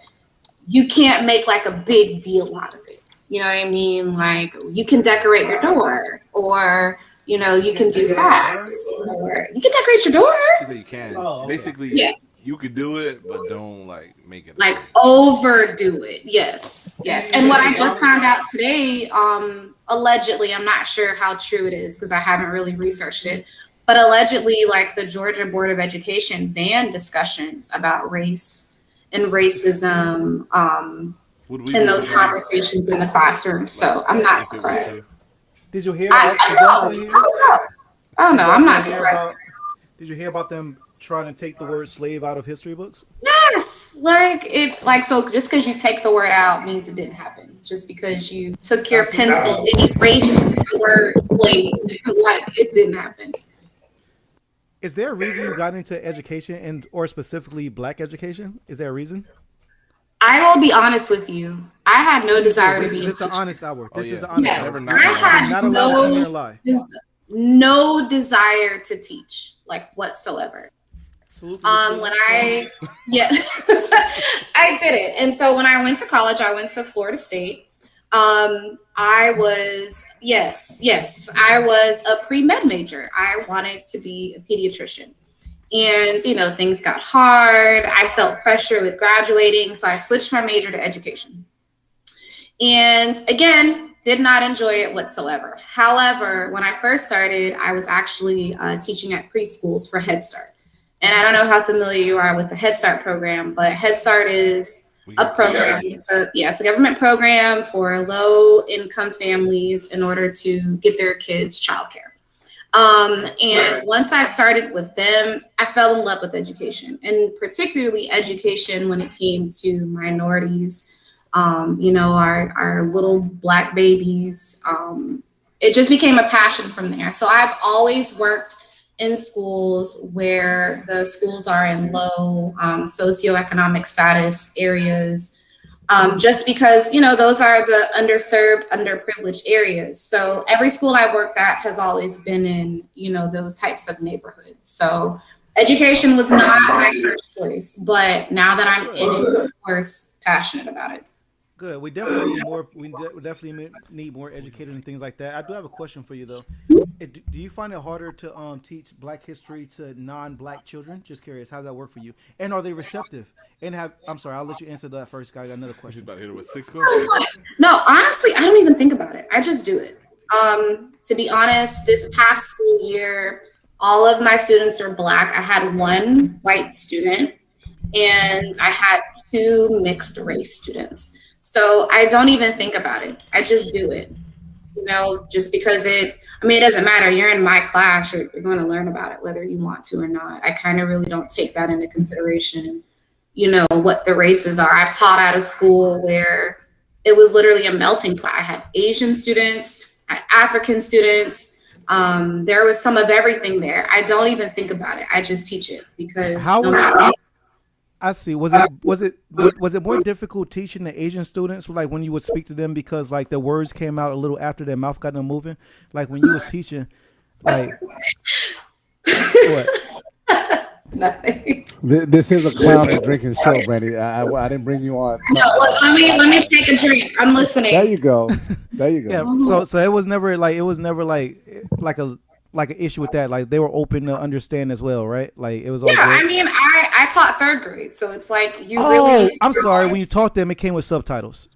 you can't make like a big deal out of it. You know what I mean? Like, you can decorate your door, or you can do facts, or you can decorate your door. She said you can. Oh, okay. Basically, yeah. You could do it, but don't make it like overdo it. Yes. And what I just found out today, allegedly, I'm not sure how true it is because I haven't really researched it, but allegedly, like, the Georgia Board of Education banned discussions about race and racism in those conversations in the classroom. So I'm not surprised. Did you hear? Oh no, I'm not surprised. Did you hear about them trying to take the word slave out of history books? Yes, so just because you take the word out means it didn't happen. Just because you took your pencil and erased the word slave, like, it didn't happen. Is there a reason you got into education or specifically Black education? Is there a reason? I will be honest with you. I had no desire to be. This is the honest hour. This is the honest hour. I had no desire to teach, like, whatsoever. Absolutely. I did it. And so when I went to college, I went to Florida State. I was a pre-med major. I wanted to be a pediatrician. And, things got hard. I felt pressure with graduating. So I switched my major to education. And again, did not enjoy it whatsoever. However, when I first started, I was actually teaching at preschools for Head Start. And I don't know how familiar you are with the Head Start program, but Head Start is a program. It's a government program for low income families in order to get their kids childcare. And once I started with them, I fell in love with education, and particularly education when it came to minorities, our little Black babies. It just became a passion from there. So I've always worked in schools where the schools are in low socioeconomic status areas, just because, those are the underserved, underprivileged areas. So every school I worked at has always been in, those types of neighborhoods. So education was not my first choice, but now that I'm in it, of course, passionate about it. Good. We definitely need more. We definitely need more educators and things like that. I do have a question for you though. Do you find it harder to teach Black history to non-Black children? Just curious, how does that work for you? And are they receptive? And I'm sorry, I'll let you answer that first. I got another She's question. about to hit her with 6 questions. No, honestly, I don't even think about it. I just do it. To be honest, this past school year, all of my students are Black. I had one white student, and I had 2 mixed race students. So I don't even think about it. I just do it, just because it doesn't matter. You're in my class, you're going to learn about it, whether you want to or not. I kind of really don't take that into consideration, what the races are. I've taught at a school where it was literally a melting pot. I had Asian students, I had African students. There was some of everything there. I don't even think about it. I just teach it because I see. Was it more difficult teaching the Asian students, like when you would speak to them, because like the words came out a little after their mouth got them moving? Like when you was teaching, like what? Nothing. This is a clown and drinking show, Brandy. I didn't bring you on. No, let me take a drink. I'm listening. There you go. Yeah. So it was never like an issue with that. Like they were open to understand as well, right? Like it was all good. I taught 3rd grade, so it's like you really. I'm sorry. When you taught them, it came with subtitles.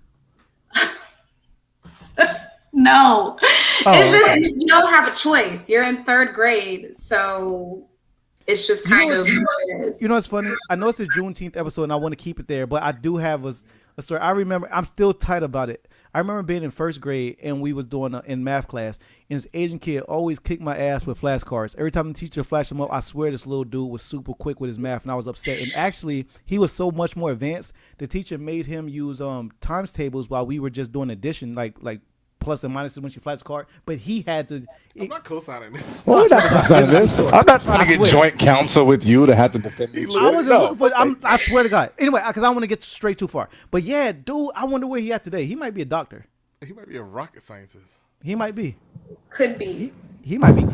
No, it's just you don't have a choice. You're in 3rd grade, so it's just kind of what it is. You know what's funny? I know it's a Juneteenth episode, and I want to keep it there, but I do have a story. I remember. I'm still tight about it. I remember being in 1st grade, and we was doing in math class, and this Asian kid always kicked my ass with flashcards. Every time the teacher flashed him up, I swear this little dude was super quick with his math, and I was upset. And actually, he was so much more advanced. The teacher made him use times tables while we were just doing addition, like plus and minuses when she flashed the card. But he had to. I'm not co-signing this. Well, I'm not co-signing this. I'm not trying to get joint counsel with you to have to defend this. I swear to God. Anyway, because I want to get straight too far. But yeah, dude, I wonder where he at today. He might be a doctor. He might be a rocket scientist. He might be. Could be. He might be.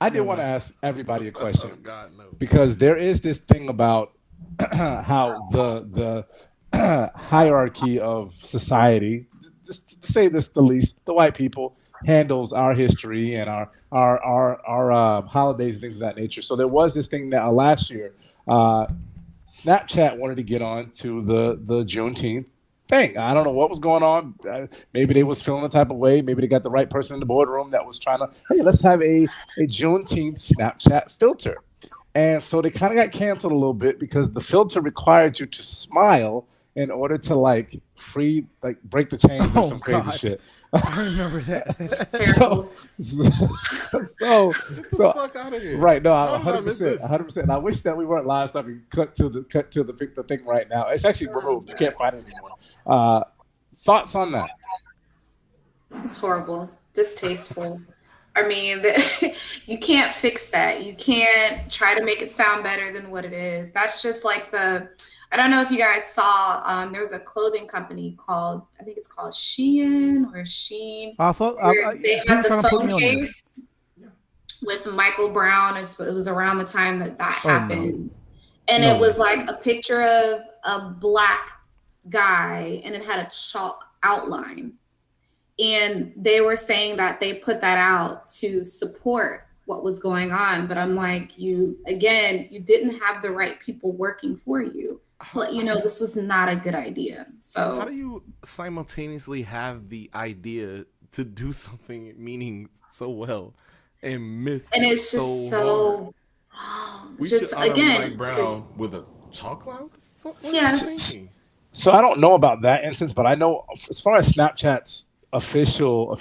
I did want to ask everybody a question. Oh, God, no. Because there is this thing about how the hierarchy of society, just to say this the least, the white people handles our history and our holidays and things of that nature. So there was this thing that last year, Snapchat wanted to get on to the Juneteenth thing. I don't know what was going on. Maybe they was feeling the type of way. Maybe they got the right person in the boardroom that was trying to, hey, let's have a Juneteenth Snapchat filter. And so they kind of got canceled a little bit because the filter required you to smile in order to break the chains or some crazy shit. I remember that. so fuck out of here. Right? No, 100%. I wish that we weren't live so I could cut to the thing right now. It's actually removed. You can't find it anymore. Thoughts on that? It's horrible, distasteful. You can't fix that. You can't try to make it sound better than what it is. That's just like I don't know if you guys saw, there was a clothing company called, I think it's called Shein or Sheen. They had the phone case with Michael Brown. It was around the time that happened. No. And it was like a picture of a Black guy, and it had a chalk outline. And they were saying that they put that out to support what was going on. But I'm like, you didn't have the right people working for you to let you know this was not a good idea. So how do you simultaneously have the idea to do something meaning so well and miss and it's so just so hard? wrong. We Just should honor again, Mike Brown with a chalk cloud? What are you yes. thinking? So I don't know about that instance, but I know as far as Snapchat's official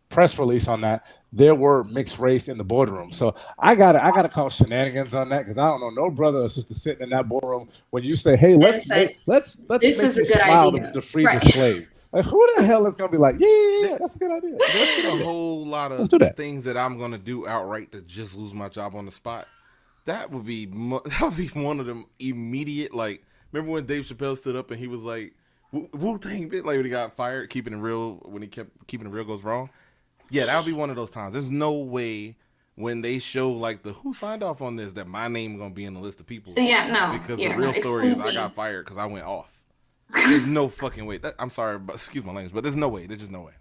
press release on that, there were mixed race in the boardroom. So I gotta call shenanigans on that because I don't know no brother or sister sitting in that boardroom when you say, "Hey, let's make this you is a good smile idea. to free Right. the slave." Like, who the hell is gonna be like, yeah, that's a good idea. There's a whole lot Let's of do that. things that I'm gonna do outright to just lose my job on the spot. That would be one of them immediate. Like, remember when Dave Chappelle stood up and he was like, "Wu-Tang bit," like when he got fired, keeping it real. When he kept keeping it real goes wrong. Yeah, that would be one of those times. There's no way when they show like the who signed off on this that my name gonna be in the list of people. Yeah, no. Because Yeah, the real no, story is exclude I me. got fired because I went off. There's no fucking way. I'm sorry, but excuse my language, but there's no way. There's just no way.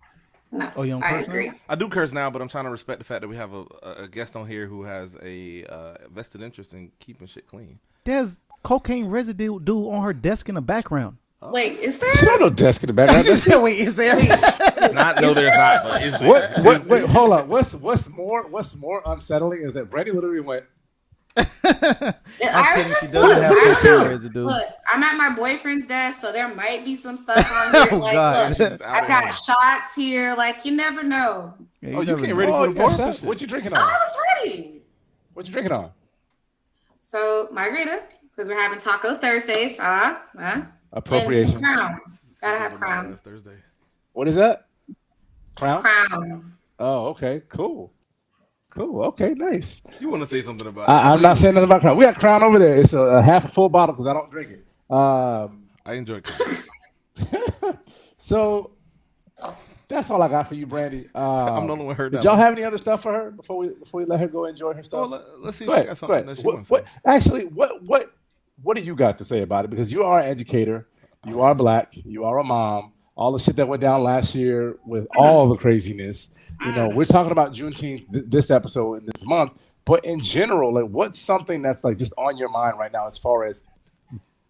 No, Oh, you don't I curse now? agree. I do curse now, but I'm trying to respect the fact that we have a guest on here who has a vested interest in keeping shit clean. There's cocaine residue on her desk in the background. Wait, is there? She don't know desk in the background. That's- Wait, is there? No, there's not. But is there? Wait, hold on. What's more unsettling is that Brandy literally went. I'm kidding. She Look, doesn't have I cocaine know. residue. Look, I'm at my boyfriend's desk, so there might be some stuff on here. Oh, Like, God. look, She's out I've of got here. shots here. Like, you never know. Yeah, Oh, you never can't know. ready Oh, for the yeah, board? chef. What you drinking Oh, on? I was ready. What you drinking on? So, margarita, because we're having Taco Thursdays. And Appropriation. some Crown. Gotta have Crown. Last Thursday. What is that? Crown? Crown. Oh, okay. Cool. Okay, nice. You want to say something about? I'm not saying nothing about Crown. We got Crown over there. It's a half a full bottle because I don't drink it. I enjoy it. So that's all I got for you, Brandy. I'm the only one heard Did that. y'all have any other stuff for her before we let her go enjoy her stuff? Let's see if Go she ahead, got go something ahead. that she What, wants to say. actually, what do you got to say about it? Because you are an educator, you are black, you are a mom. All the shit that went down last year with all the craziness. You know, we're talking about Juneteenth this episode in this month, but in general, like, what's something that's like just on your mind right now as far as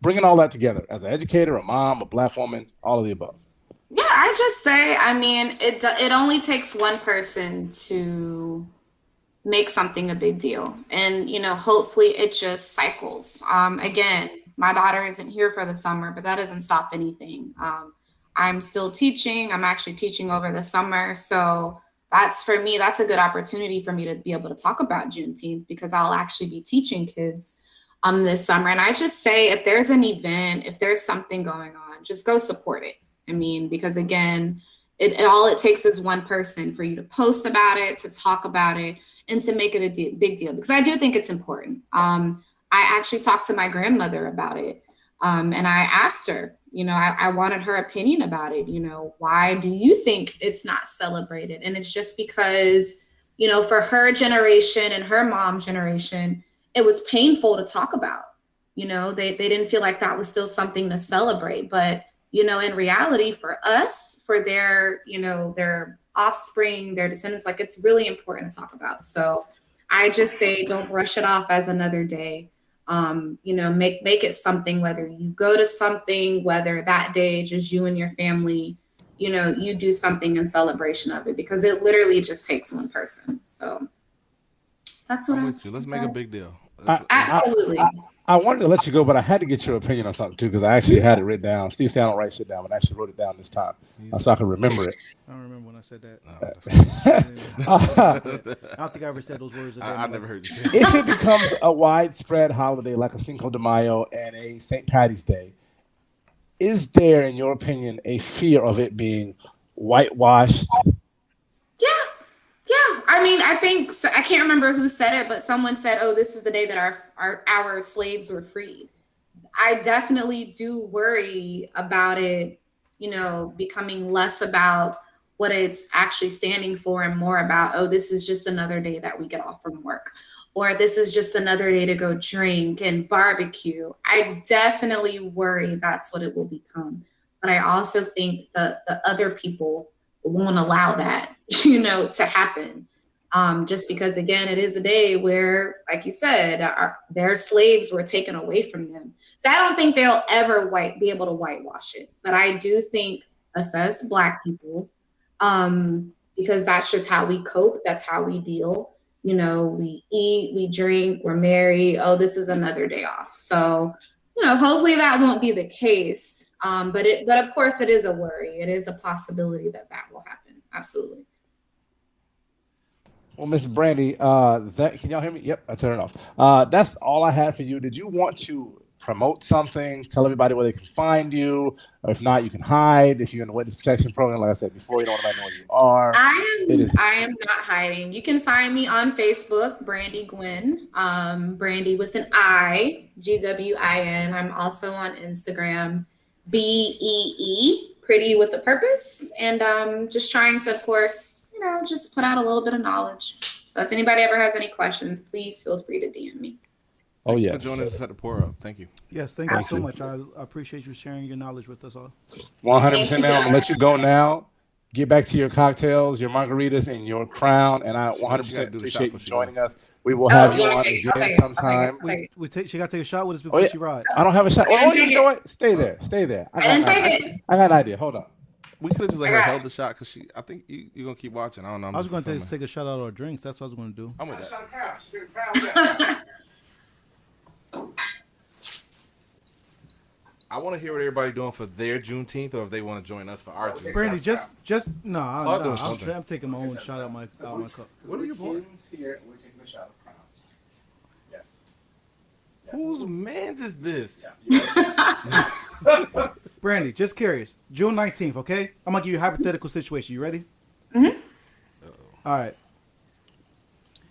bringing all that together as an educator, a mom, a black woman, all of the above? Yeah, I just say, I mean, it only takes one person to make something a big deal, and hopefully it just cycles. Again, my daughter isn't here for the summer, but that doesn't stop anything. I'm still teaching. I'm actually teaching over the summer, so that's a good opportunity for me to be able to talk about Juneteenth because I'll actually be teaching kids this summer. And I just say, if there's an event, if there's something going on, just go support it. I mean, because again, it takes is one person for you to post about it, to talk about it, and to make it a big deal. Because I do think it's important. I actually talked to my grandmother about it. And I asked her, I wanted her opinion about it. Why do you think it's not celebrated? And it's just because, for her generation and her mom's generation, it was painful to talk about. They didn't feel like that was still something to celebrate. But, in reality, for us, for their offspring, their descendants, like, it's really important to talk about. So I just say, don't brush it off as another day. Make it something, whether you go to something, whether that day just you and your family, you do something in celebration of it, because it literally just takes one person. So that's what I'm I'm with you. Let's make a big deal. Absolutely. I wanted to let you go, but I had to get your opinion on something too because I actually had it written down. Steve said I don't write shit down, but I actually wrote it down this time so I can remember it. I don't remember when I said that. I I don't think I ever said those words. I never heard you say that. If it becomes a widespread holiday like a Cinco de Mayo and a St. Paddy's Day, is there, in your opinion, a fear of it being whitewashed? Yeah. I mean, I think I can't remember who said it, but someone said, "Oh, this is the day that our slaves were freed." I definitely do worry about it, becoming less about what it's actually standing for and more about, oh, this is just another day that we get off from work, or this is just another day to go drink and barbecue. I definitely worry that's what it will become. but I also think the other people won't allow that, to happen. Just because, again, it is a day where, like you said, their slaves were taken away from them. So I don't think they'll ever be able to whitewash it. But I do think us as Black people, because that's just how we cope. That's how we deal. We eat, we drink, we're married. Oh, this is another day off. So, hopefully that won't be the case. But of course, it is a worry. It is a possibility that will happen. Absolutely. Well, Miss Brandy, can y'all hear me? Yep, I turned it off. That's all I had for you. Did you want to promote something? Tell everybody where they can find you, or if not, you can hide. If you're in the witness protection program, like I said before, you don't want to know where you are. I am not hiding. You can find me on Facebook, Brandy Gwynn, Brandy with an I, Gwin. I'm also on Instagram, BEE, Pretty with a Purpose, and just trying to, of course, just put out a little bit of knowledge. So if anybody ever has any questions, please feel free to DM me. Thank you for joining us at the Pour Up. Thank you. Yes, thank you so much. I appreciate you sharing your knowledge with us all. 100%, man. I'm going to let you go now. Get back to your cocktails, your margaritas, and your crown. And I 100% appreciate you joining us. We will have you on again sometime. She got to take a shot with us before she rides. I don't have a shot. Oh, you know what? Stay there. I got an idea. Hold on. We could have just let her hold the shot because I think you're going to keep watching. I don't know. I was going to take a shot out of our drinks. That's what I was going to do. I'm with that. I want to hear what everybody's doing for their Juneteenth, or if they want to join us for our Juneteenth. Brandy, no. I'm taking my own shot out my cup. What are you doing here? We're taking a shot of crown. Yes. Whose man's is this? Brandy, just curious. June 19th, okay? I'm going to give you a hypothetical situation. You ready? Mm-hmm. All right.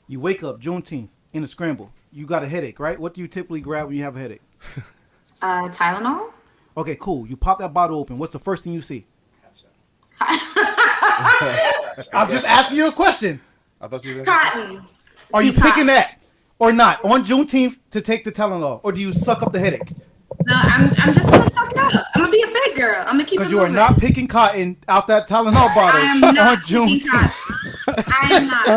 You wake up Juneteenth in a scramble. You got a headache, right? What do you typically grab when you have a headache? Tylenol. Okay, cool. You pop that bottle open. What's the first thing you see? I'm just asking you a question. I thought you were Cotton. Are you picking that or not on Juneteenth to take the Tylenol, or do you suck up the headache? No, I'm just gonna suck it up. I'm gonna be a big girl. I'm gonna keep it moving. Because you are not picking cotton out that Tylenol bottle I am not on picking Juneteenth. I am not.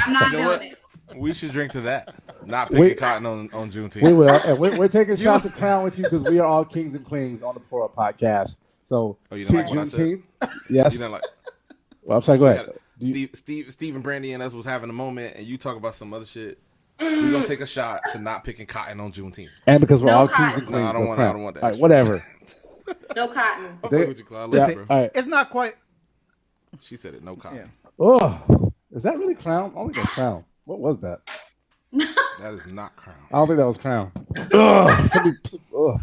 I'm not doing it. We should drink to that. Not picking cotton on Juneteenth. We will. And we're taking shots of crown with you because we are all kings and queens on the Pour Up podcast. So, Juneteenth. Yes. You well, I'm sorry. Go ahead. Steve and Brandy and us was having a moment, and you talk about some other shit. We're gonna take a shot to not picking cotton on Juneteenth. And because we're all kings and queens. No, I don't want that. All right, whatever. No cotton. I'll play with you, Claude. Listen, all right. It's not quite. She said it. No cotton. Yeah. Oh, is that really crown? I don't think that's crown. What was that? That is not crown. I don't think that was crown. Ugh.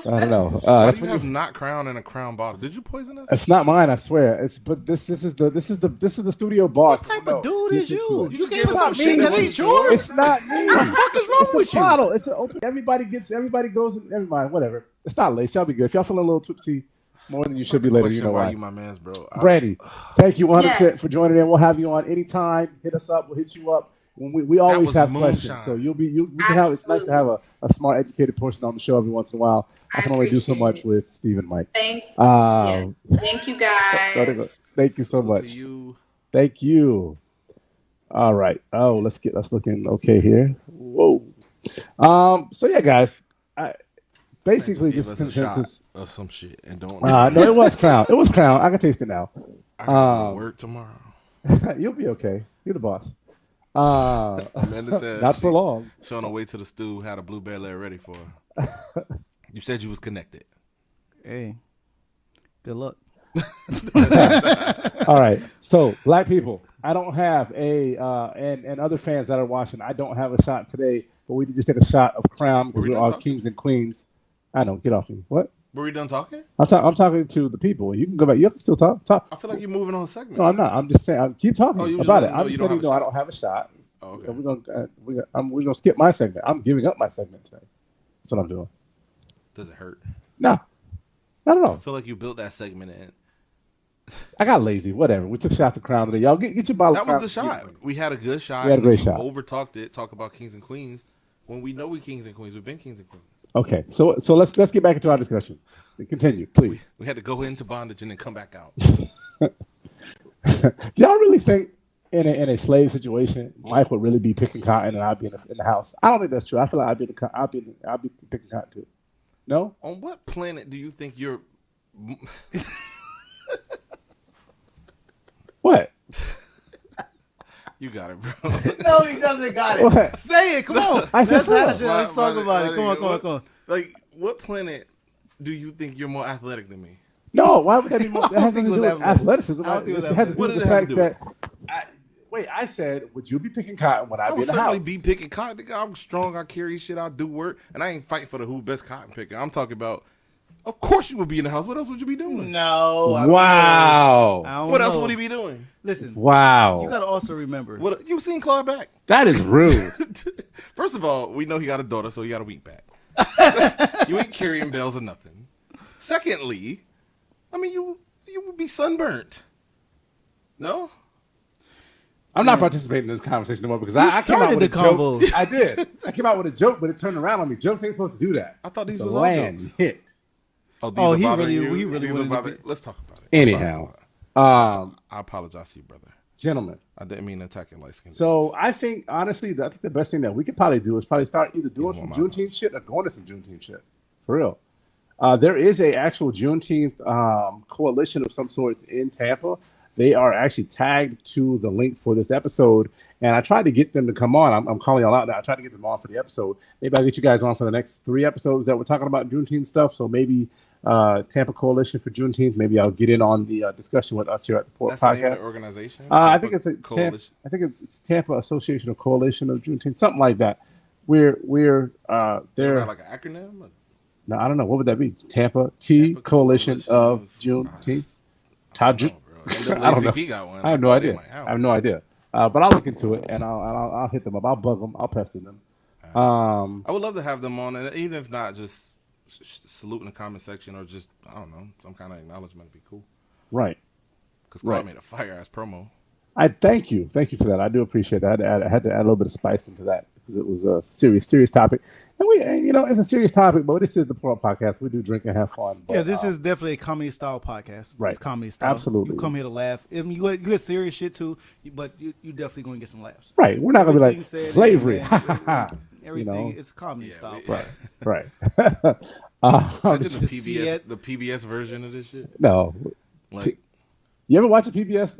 I don't know. That's when you have not crown in a crown bottle. Did you poison us? It's not mine, I swear. But this is the studio boss. What type of dude is you? You gave us some shit that ain't yours. It's not me. What the fuck is wrong with you? Bottle. It's an open. Everybody goes. Never mind. Whatever. It's not late. Y'all be good. If y'all feeling a little tipsy more than you should be later, you know why. You my man's, bro. Brandy, thank you 100% for joining in. We'll have you on anytime. Hit us up. We'll hit you up. We always have questions, so you can have. It's nice to have a smart, educated person on the show every once in a while. I can only do so much with Steve and Mike. Thank you guys. Thank you so much. Thank you. All right. Oh, let's look in. Okay, here. Whoa. So yeah, guys. Basically, just consensus of some shit and don't. No, it was crown. It was crown. I can taste it now. I gotta work tomorrow. You'll be okay. You're the boss. Amanda said not for long. She on her way to the stew had a blue bear leg ready for her. You said you was connected. Hey, good luck. All right. So, Black people, I don't have and other fans that are watching, I don't have a shot today, but we just take a shot of crown because we're all kings and queens. I know. Get off me. What? Were we done talking? I'm talking to the people. You can go back. You have to still talk. I feel like you're moving on a segment. No, I'm not. I'm just saying. Keep talking about it. I'm just letting you know I don't have a shot. Oh, okay. We're gonna skip my segment. I'm giving up my segment today. That's what I'm doing. Does it hurt? No, I don't know. I feel like you built that segment in. I got lazy. Whatever. We took shots of crown today. Y'all get your bottle. That was the shot. We had a good shot. We had a great shot. Over talked it. Talk about kings and queens. When we know we kings and queens, we've been kings and queens. Okay, so let's get back into our discussion. Continue, please. We had to go into bondage and then come back out. Do y'all really think in a slave situation, Mike would really be picking cotton and I'd be in the house? I don't think that's true. I feel like I'd be picking cotton too. No. On what planet do you think you're? What? You got it, bro. No, he doesn't got it. What? Say it. Come on. I said Let's talk about it. Come on. Like, what planet do you think you're more athletic than me? No, why would that be more? That has nothing to do with athleticism. I don't think it was It has to do What with did the it have fact to that. I said, would you be picking cotton when I I be would in the certainly house? be picking cotton. Nigga, I'm strong. I carry shit. I do work, and I ain't fighting for the who best cotton picker. I'm talking about. Of course, you would be in the house. What else would you be doing? No. Wow. What else would he be doing? Listen. Wow. You gotta also remember. What you seen Claude back? That is rude. First of all, we know he got a daughter, so he got a week back. You ain't carrying bells or nothing. Secondly, I mean you would be sunburnt. No? I'm not participating in this conversation anymore because I came out started with a the combo. joke. I did. I came out with a joke, but it turned around on me. Jokes ain't supposed to do that. I thought these The was all land jokes. hit. Oh, these Oh, are he bothering really- you? he really These are wanted to bothering- be- Let's talk about it. Anyhow, I apologize to you, brother. gentlemen. I didn't mean to attack your light skin. So I think honestly, I think the best thing that we could probably do is probably start either doing some Juneteenth shit or going to some Juneteenth shit. For real. There is a actual Juneteenth coalition of some sorts in Tampa. They are actually tagged to the link for this episode, and I tried to get them to come on. I'm calling y'all out now. I tried to get them on for the episode. Maybe I'll get you guys on for the next 3 episodes that we're talking about Juneteenth stuff. So maybe Tampa Coalition for Juneteenth. Maybe I'll get in on the discussion with us here at the Port That's the name of Podcast. the organization? I think it's Coalition? I think it's Tampa Association of Coalition of Juneteenth, something like that. They're They're like an acronym? no, I don't know. What would that be? Tampa Coalition of Juneteenth. I don't know. Got one. I have no idea. They might have I have no idea. But I'll look into it and I'll hit them up. I'll bug them. I'll pester them. I would love to have them on, and even if not, just salute in the comment section or just I don't know, some kind of acknowledgement would be cool. Right. Because Claude made a fire ass promo. I thank you for that. I do appreciate that. I had to add a little bit of spice into that because it was a serious topic, and it's a serious topic. But this is the Port Podcast. We do drink and have fun. But, Yeah, this is definitely a comedy style podcast. Right. It's comedy style. Absolutely. You come here to laugh. I mean, you get serious shit too, but you definitely going to get some laughs. Right. We're not gonna be like Everything said, slavery. Everything is comedy style. Right. Imagine see it. the PBS version of this shit. No. Like, You ever watch a PBS?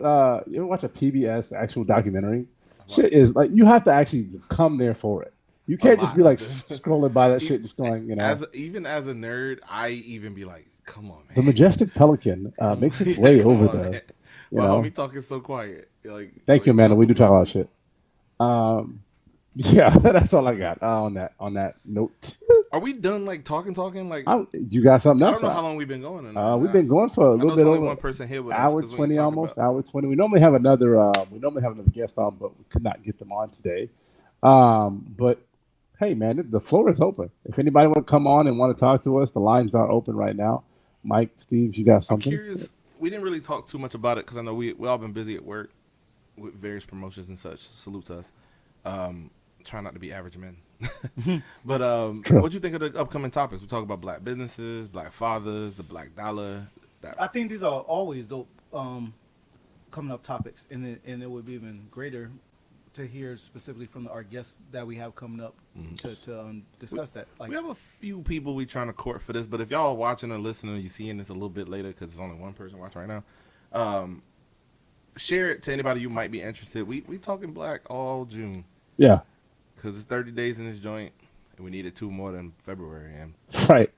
You ever watch a PBS actual documentary? Shit is like you have to actually come there for it. You can't just be like scrolling by that shit, just going, even as a nerd, I even be like, "Come on, man." The majestic pelican makes its way over there. Man. You Why know? homie talking so quiet? Like, Thank you, Amanda. We do talk a lot of shit. Yeah, that's all I got on that note. Are we done? Like talking? Like, You got something I else? don't know how long we've been going. We've been going for a little bit over one person here with hour us, 20 almost. Hour 20. We normally have another guest on, but we could not get them on today. But hey, man, the floor is open. If anybody want to come on and want to talk to us, the lines are open right now. Mike, Steve, you got something? I'm curious. We didn't really talk too much about it because I know we all been busy at work with various promotions and such. Salute to us. Try not to be average men. But what do you think of the upcoming topics? We talk about black businesses, black fathers, the black dollar. I think these are always dope coming up topics, and it would be even greater to hear specifically from our guests that we have coming up to discuss that. Like, we have a few people we trying to court for this, but if y'all are watching or listening, or you seeing this a little bit later because it's only one person watching right now, share it to anybody you might be interested. We talking black all June. Yeah. Because it's 30 days in this joint, and we needed 2 more than February, and right.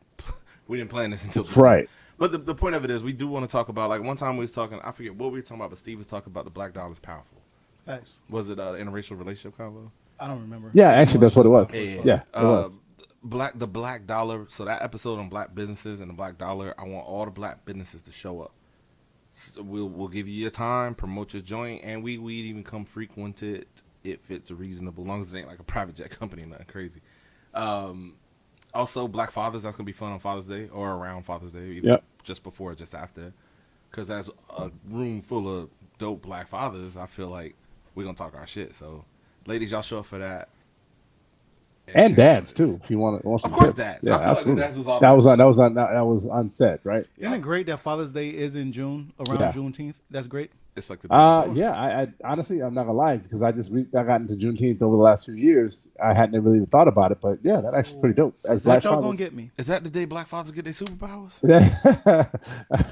We didn't plan this until right. But the point of it is, we do want to talk about, like, one time we was talking, I forget what we were talking about, but Steve was talking about the black dollar is powerful. Thanks. Was it interracial relationship convo? I don't remember. Yeah, actually, that's what it was. Yeah, it was. The black dollar. So that episode on black businesses and the black dollar, I want all the black businesses to show up. So we'll give you your time, promote your joint, and we'd even come frequent it if it's reasonable, as long as it ain't like a private jet company, nothing crazy. Also, black fathers, that's gonna be fun on Father's Day or around Father's Day, either just before or just after. Because as a room full of dope black fathers, I feel like we're gonna talk our shit. So, ladies, y'all show up for that. And dads too. If you want some Of course, tips. dads. Yeah, I feel absolutely. like the dads was all that was unsaid, right? Isn't it great that Father's Day is in June around Juneteenth? That's great. It's like the Yeah. I honestly, I'm not gonna lie, because I just I got into Juneteenth over the last few years. I hadn't really even thought about it, but yeah, that actually pretty dope. As What Black y'all fathers. gonna get me? Is that the day Black fathers get their superpowers?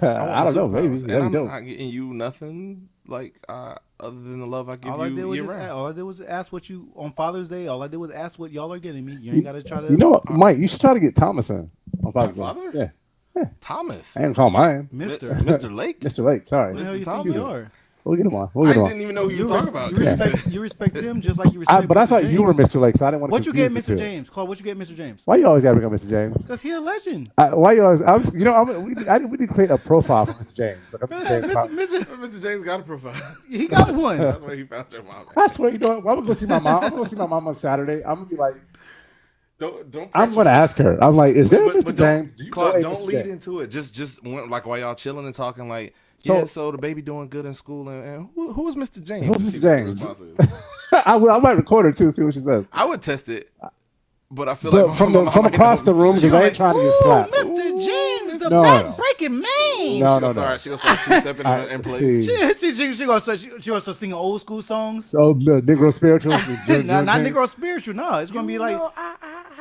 I don't know, maybe. And That'd I'm be dope. not getting you nothing like other than the love I give All I you did was year just round. all I did was ask what you on Father's Day. All I did was ask what y'all are getting me. You ain't gotta try to. You know what, Mike? You should try to get Thomas in on Father's Day. Father? Yeah, Thomas. I ain't call mine, Mr. Lake. Mr. Lake. Sorry, What the hell you Thomas. think you are? we'll get him on. We'll I get him on. didn't even know who you was talking about. You respect him just like you respect. But I Mr. thought James. you were Mr. Lake, so I didn't want to. What you get, confuse the Mr. two. James? Claude, what you get, Mr. James? Why you always gotta become Mr. James? Because he a legend. Why you always? We need to create a profile for Mr. James. Like, Mr. James. Mr. James got a profile. He got one. That's where he found your mom. I swear, you know what? I'm gonna go see my mom. I'm gonna go see my mom on Saturday. I'm gonna be like, Don't. I'm gonna ask her. I'm like, is there a Mr. But James? Do you Claude, know a don't Mr. lead James? into it. Just like while y'all chilling and talking, like, So- so the baby doing good in school, and who is Mr. James? Who's To Mr. see what the James? response is. I might record her too. See what she says. I would test it, but I feel But like from my mom might across the know. room, because I ain't trying to get slapped. Mr. James, the No, no. breaking man. No. She'll start two-stepping in place. See. She gonna start singing old school songs. So the Negro spirituals. Not Negro spiritual. No, it's gonna be like,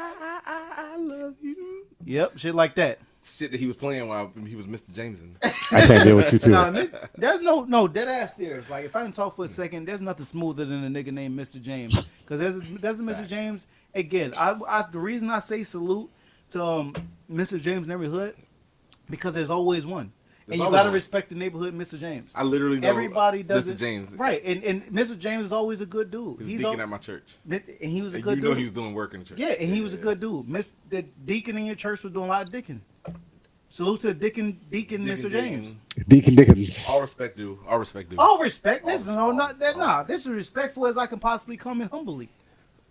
I love you. yep, shit like that. Shit that he was playing while he was Mr. Jameson. I can't deal with you too. Nah, there's no dead ass serious. Like if I can talk for a second, there's nothing smoother than a nigga named Mr. James. Because there's a Mr. James. Again, the reason I say salute to Mr. James in every hood, because there's always one. And you always gotta one. respect the neighborhood, Mr. James. I literally know Everybody does Mr. it. James. Right, and Mr. James is always a good dude. He's deacon at my church. And he was a And good you dude. know he was doing work in the church. Yeah, and he was a good dude. The deacon in your church was doing a lot of deacon. Salute to the deacon Mr. James. Deacon Dickens. All respect due. All respect due. All respect. This is respectful as I can possibly come and humbly.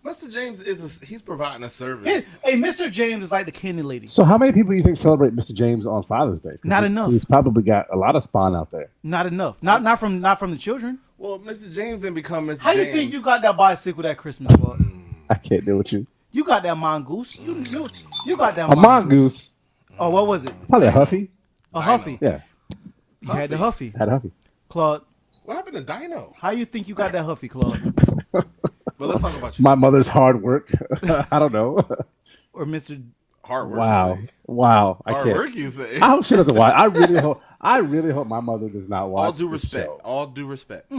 Mr. James he's providing a service. Hey, Mr. James is like the candy lady. So how many people do you think celebrate Mr. James on Father's Day? 'Cause Not enough. He's probably got a lot of spawn out there. Not enough. Not from the children. Well, Mr. James didn't become Mr. How James. you think you got that bicycle that Christmas, Claude? I can't deal with you. You got that mongoose. You got that A mongoose. Oh, what was it? Probably a Huffy. A Huffy. Yeah, You had the Huffy. had a Huffy. Claude, What happened to Dino? how you think you got that Huffy, Claude? But let's talk about you. My mother's hard work. I don't know. Or Mr. Hard work. Wow. You say. Wow. I Hard can't. work, you say. I hope she doesn't watch. I really hope my mother does not watch. All due this respect. show. All due respect.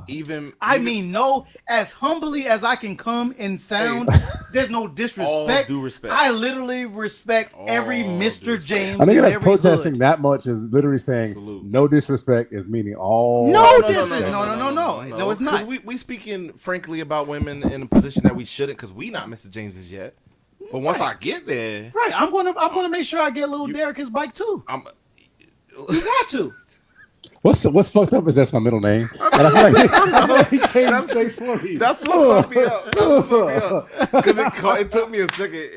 Even. I mean, no, as humbly as I can come and sound, there's no disrespect. All due respect. I literally respect every All Mr. due respect. James. I think in that's every protesting hood. that much is literally saying Salute. no disrespect is meaning all. No, No, disrespect. No, it's not. Because we speaking frankly about women in a position that we shouldn't, because we not Mr. James's yet. But once I get there, Right, I'm gonna make sure I get little Derek his bike too. You got to. What's fucked up is that's my middle name. And I feel like he can't say for me. That's what fucked me up. That's what fucked me up. Because it took me a second.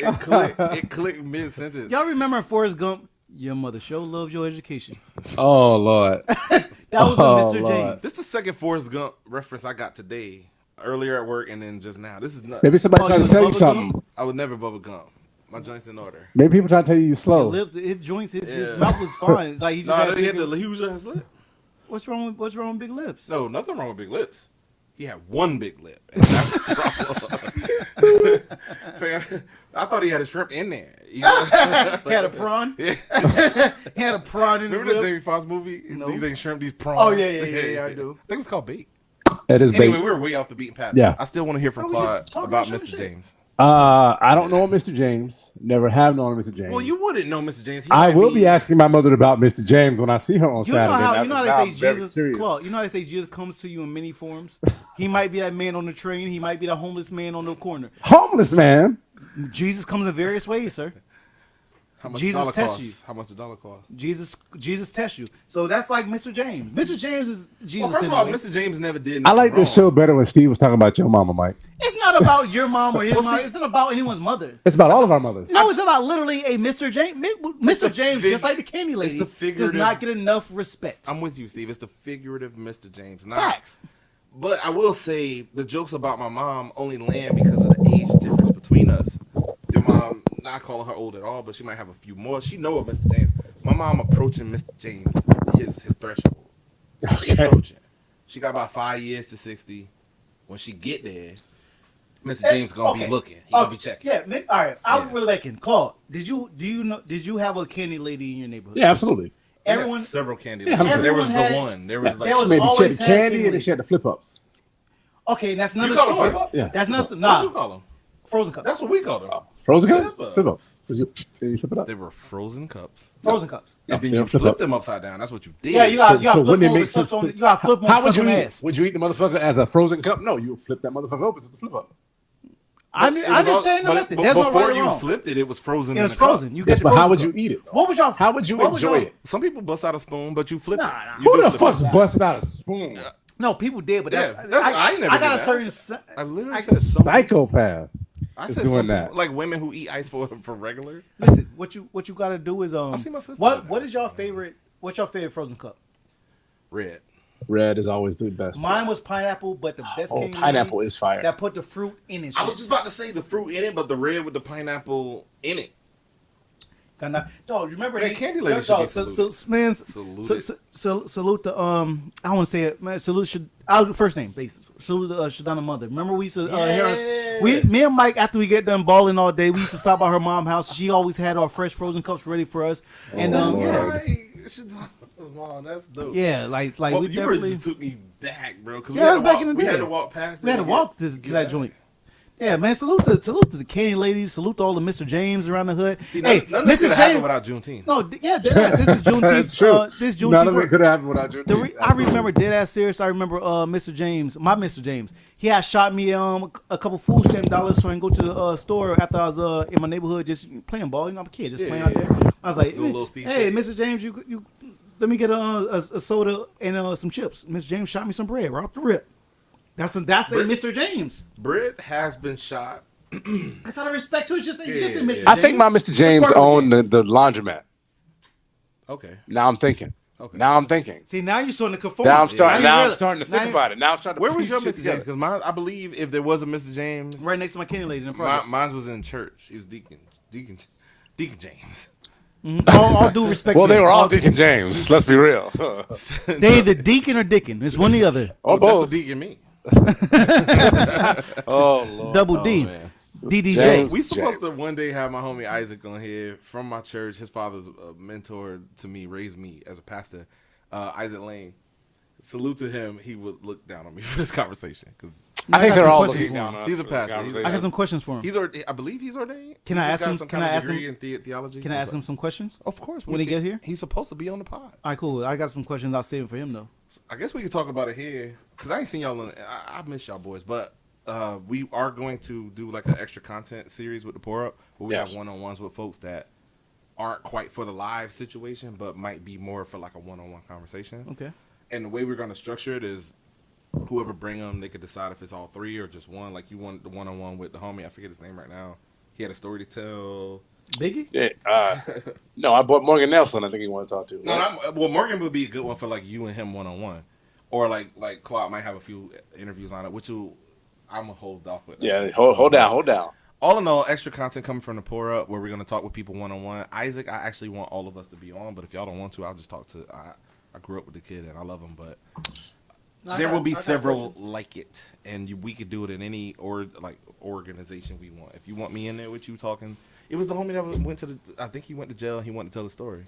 It clicked mid sentence. Y'all remember Forrest Gump? Your mother sure loved your education. Oh Lord. That was Oh, a Mr. Lord. James. This is the second Forrest Gump reference I got today. Earlier at work and then just now. This is nuts. Maybe somebody trying to sell you Bubba something. Gump? I would never bubble gum. My joints in order. Maybe people trying to tell you slow. His joints, his Yeah. mouth was fine. Like he just No, had he had bigger- the huge ass lip. What's wrong with big lips? No, nothing wrong with big lips. He had one big lip. And that's the problem. Fam, I thought he had a shrimp in there. You know? He had a prawn. Yeah. He had a prawn in his Remember the lip. Jamie Foxx movie? No. These ain't shrimp, these prawns. Oh, yeah, I do. I think it was called Bait. It is Anyway, bait. we were way off the beaten path. Yeah. I still want to hear from we just Claude talking about about Mr. shit. James. I don't know Mr. James. Never have known Mr. James. Well, you wouldn't know Mr. James. He I might will be asking my mother about Mr. James when I see her on You know Saturday. how Now- you know now how I'm they say very Jesus, serious. Claude, you know how they say Jesus comes to you in many forms. He might be that man on the train. He might be the homeless man on the corner. Homeless man. Jesus comes in various ways, sir. How much Jesus dollar tests cost? you. How much the dollar cost? Jesus tests you. So that's like Mr. James. Mr. James is Jesus. Well, first in of all, a way. Mr. James never did. I like nothing this show wrong. better when Steve was talking about your mama, Mike. It's not about your mom or his Well, mom. see- It's not about anyone's mother. It's about all of our mothers. No, it's about literally a Mr. James. Mr. the James, fig- just like the candy lady, the does figurative- not get enough respect. I'm with you, Steve. It's the figurative Mr. James. Not, Facts. But I will say the jokes about my mom only land because of the age difference between us. Your mom, not calling her old at all, but she might have a few more. She know what Mr. James. My mom approaching Mr. James, his threshold. She approaching. She got about 5 years to 60. When she get there, Mr. James gonna be looking. He gonna be checking. Yeah, Nick, all right. I was really making call. Did you have a candy lady in your neighborhood? Yeah, absolutely. Everyone, several candy. Yeah, There was had, the one. There was like there was Maybe she had always the candy had and then she had the flip ups. Okay, that's another You call them story. flip-ups? Yeah. That's nothing. What you Nah, call them? frozen cups. That's what we call them. Frozen Yeah, cups? but- Flip ups. So you flip it up. They were frozen cups. Frozen cups. And then Yeah, you flip flip ups. them upside down. That's what you did. Yeah, you got So flip wouldn't it them make over, sense? you got flip them How would you on eat ass. it? Would you eat the motherfucker as a frozen cup? No, you flip that motherfucker open. It's a flip up. I understand but, nothing. but There's no before right or you wrong. flipped it, it was frozen. It was in the cup. frozen. You get Yes, the but how frozen would cup. you eat it? What was y'all? How would you what was enjoy y'all- it? Some people bust out a spoon, but you flip it. Nah. You Who do the flip fuck's it. busting out a spoon? No, people did, but that's, Yeah, I ain't never I got did a that. certain. I literally said some. Psychopath. I is said doing some that. people, like women who eat ice for regular. Listen, what you got to do is I see my sister do What that. what is your favorite? What's your favorite frozen cup? Red. Red is always the best. Mine was pineapple, but the best Oh, came pineapple is fire. that put the fruit in it. I was just about to say the fruit in it, but the red with the pineapple in it. Dog, remember Man, that candy lady should be man, Saluted. salute the I want to say it, man. Salute I'll do first name, basically. Salute Shadana mother. Remember we used to hear us. Me and Mike, after we get done balling all day, we used to stop by her mom's house. She always had our fresh frozen cups ready for us. And That's Lord. right. Wow, that's dope. yeah, like Well, we you really definitely just took me back, bro. Because Yeah, it was back in the we had day. to walk past. we had to it. walk to that joint. Yeah, man. Salute to the candy ladies. Salute to all the Mr. James around the hood. See, Hey, none of this Mr. could happen James. without Juneteenth. No, this is Juneteenth. That's true. This Juneteenth. None of it could have happened without you. I remember dead ass serious. I remember Mr. James, my Mr. James. He had shot me a couple food stamp dollars so I can go to the store after I was in my neighborhood just playing ball. You know, I'm a kid just playing out there. I was like, Do a little Steve hey, shit. Mr. James, you let me get a soda and some chips. Mr. James shot me some bread right off the rip. That's Mr. James. Bread has been shot. That's out of respect to it. Just Yeah, Mr. James. I think my Mr. James part of the owned the laundromat. Okay. Now I'm thinking. Okay. Now I'm thinking. See, now you're starting to conform. Now I'm starting. you Now I'm realize- starting to now think you- about it. Now I'm starting to. Where was piece your shit Mr. James? together. Because I believe if there was a Mr. James, Right next to my candy lady in the project. mine was in church. He was Deacon James. All due respect. Well, to they him. were all Deacon James. Let's be real. They either deacon or dickin. It's one or the other. Or That's what both. Deacon mean. Oh Lord. Double D. man. DDJ. James. We supposed James. to one day have my homie Isaac on here from my church. His father's a mentor to me, raised me as a pastor. Isaac Lane. Salute to him. He would look down on me for this conversation. 'Cause I think got they're some all questions looking for him. down on us. He's a for this pastor. conversation. I got some questions for him. I believe he's ordained. Can He I just ask got him- some can kind I of ask him- degree in theology. Can I ask him some questions? Of course. when he get here? He's supposed to be on the pod. All right, cool. I got some questions I'll save for him though. I guess we could talk about it here because I ain't seen y'all. I miss y'all boys, but we are going to do like an extra content series with the Pour Up, where we Yes. have one-on-ones with folks that aren't quite for the live situation, but might be more for like a one-on-one conversation. Okay. And the way we're going to structure it is, whoever bring them, they could decide if it's all three or just one. Like you want the one-on-one with the homie. I forget his name right now. He had a story to tell. Biggie? Yeah, no, I bought Morgan Nelson. I think he wanted to talk to. No, well, Morgan would be a good one for like you and him one-on-one, or like Claude might have a few interviews on it, which I'm gonna hold off with. Yeah, hold down. All in all, extra content coming from the Pour Up, where we're gonna talk with people one-on-one. Isaac, I actually want all of us to be on, but if y'all don't want to, I'll just talk to. I grew up with the kid and I love him, but there will be several like it, and we could do it in any organization we want. If you want me in there with you talking, it was the homie that went to the. I think he went to jail. He wanted to tell the story.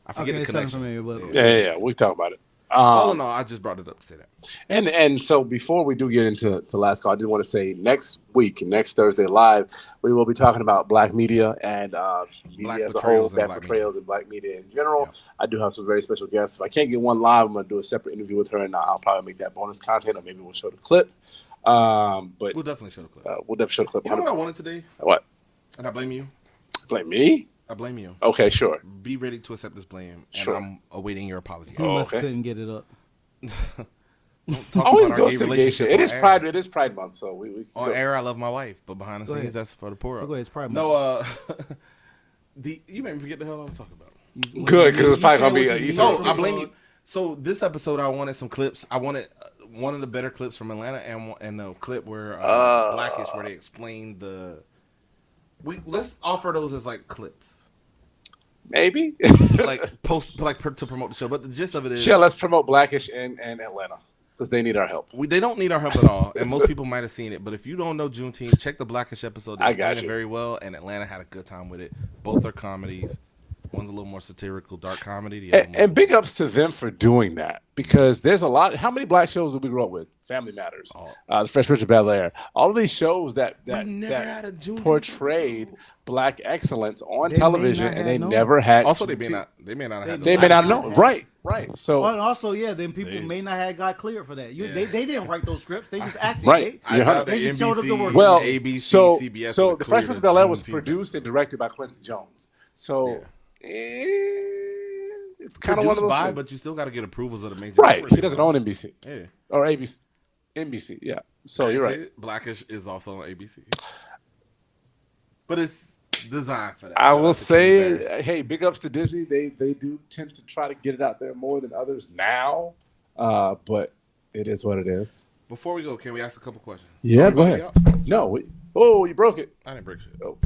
I forget the it sounds connection. familiar, but Yeah. We can talk about it. All in all, I just brought it up to say that. And so before we do get into last call, I did want to say next Thursday live, we will be talking about black media and media Black as a whole, portrayals in black black portrayals in black media in general. Yeah. I do have some very special guests. If I can't get one live, I'm going to do a separate interview with her, and I'll probably make that bonus content, or maybe we'll show the clip. But We'll definitely show the clip. we'll definitely show the clip. You know what I 100%. wanted today? What? And I blame you. Blame me? I blame you. Okay, sure. Be ready to accept this blame, and Sure. I'm awaiting your apology. he must okay. couldn't get it up. Don't talk Always about our goes to the gay shit. relationship It is on air. Pride. It is Pride Month, so we On go. air, I love my wife, but behind the Go scenes, ahead. that's for the Pour Up. Go ahead, it's Pride No, you made me forget the hell I was talking about. Good, because it's probably gonna be You an said ether. Oh, what I blame you. So this episode, I wanted some clips. I wanted one of the better clips from Atlanta, and the clip where Blackish, where they explain let's offer those as like clips. Maybe. To promote the show, but the gist of it is, Sure, let's promote Blackish and Atlanta because they need our help. They don't need our help at all, and most people might have seen it. But if you don't know Juneteenth, check the Blackish episode. They explain it very well, and Atlanta had a good time with it. Both are comedies. One's a little more satirical, dark comedy. And big ups to them for doing that because there's a lot. How many black shows did we grow up with? Family Matters, The Fresh Prince of Bel-Air. All of these shows that portrayed black excellence on television, and they never had. Also, they may not have. They may not know. Right. So, and also, then people may not have got cleared for that. They didn't write those scripts. They just acted. Right. They just showed up to work. Well, ABC, so CBS The Fresh Prince of Bel-Air was produced and directed by Quincy Jones. So. It's kind of one of those things. But you still got to get approvals of the major. Right, he doesn't own NBC. Yeah, or ABC, NBC. Yeah, so you're right. Blackish is also on ABC, but it's designed for that. I will say, hey, big ups to Disney. They do tend to try to get it out there more than others now, but it is what it is. Before we go, can we ask a couple questions? Yeah, go ahead. No, you broke it. I didn't break shit. Oh.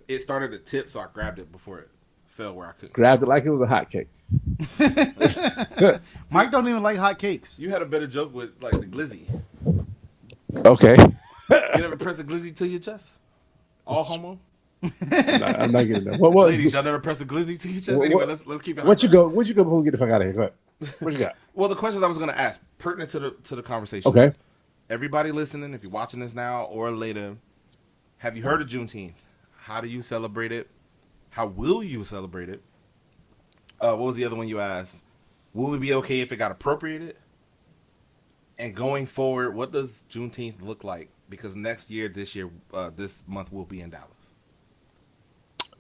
It started to tip, so I grabbed it before it fell where I couldn't. Grabbed it like it was a hot cake. Mike don't even like hot cakes. You had a better joke with like the glizzy. Okay. You never press a glizzy to your chest? All homo? I'm not getting that. What? Ladies, y'all never press a glizzy to your chest? Anyway, let's keep it. Where'd you go before we get the fuck out of here? Go ahead. What you got? Well, the questions I was going to ask, pertinent to the conversation. Okay. Everybody listening, if you're watching this now or later, have you heard of Juneteenth? How do you celebrate it? How will you celebrate it? What was the other one you asked? Will it be okay if it got appropriated? And going forward, what does Juneteenth look like? Because this month, we'll be in Dallas.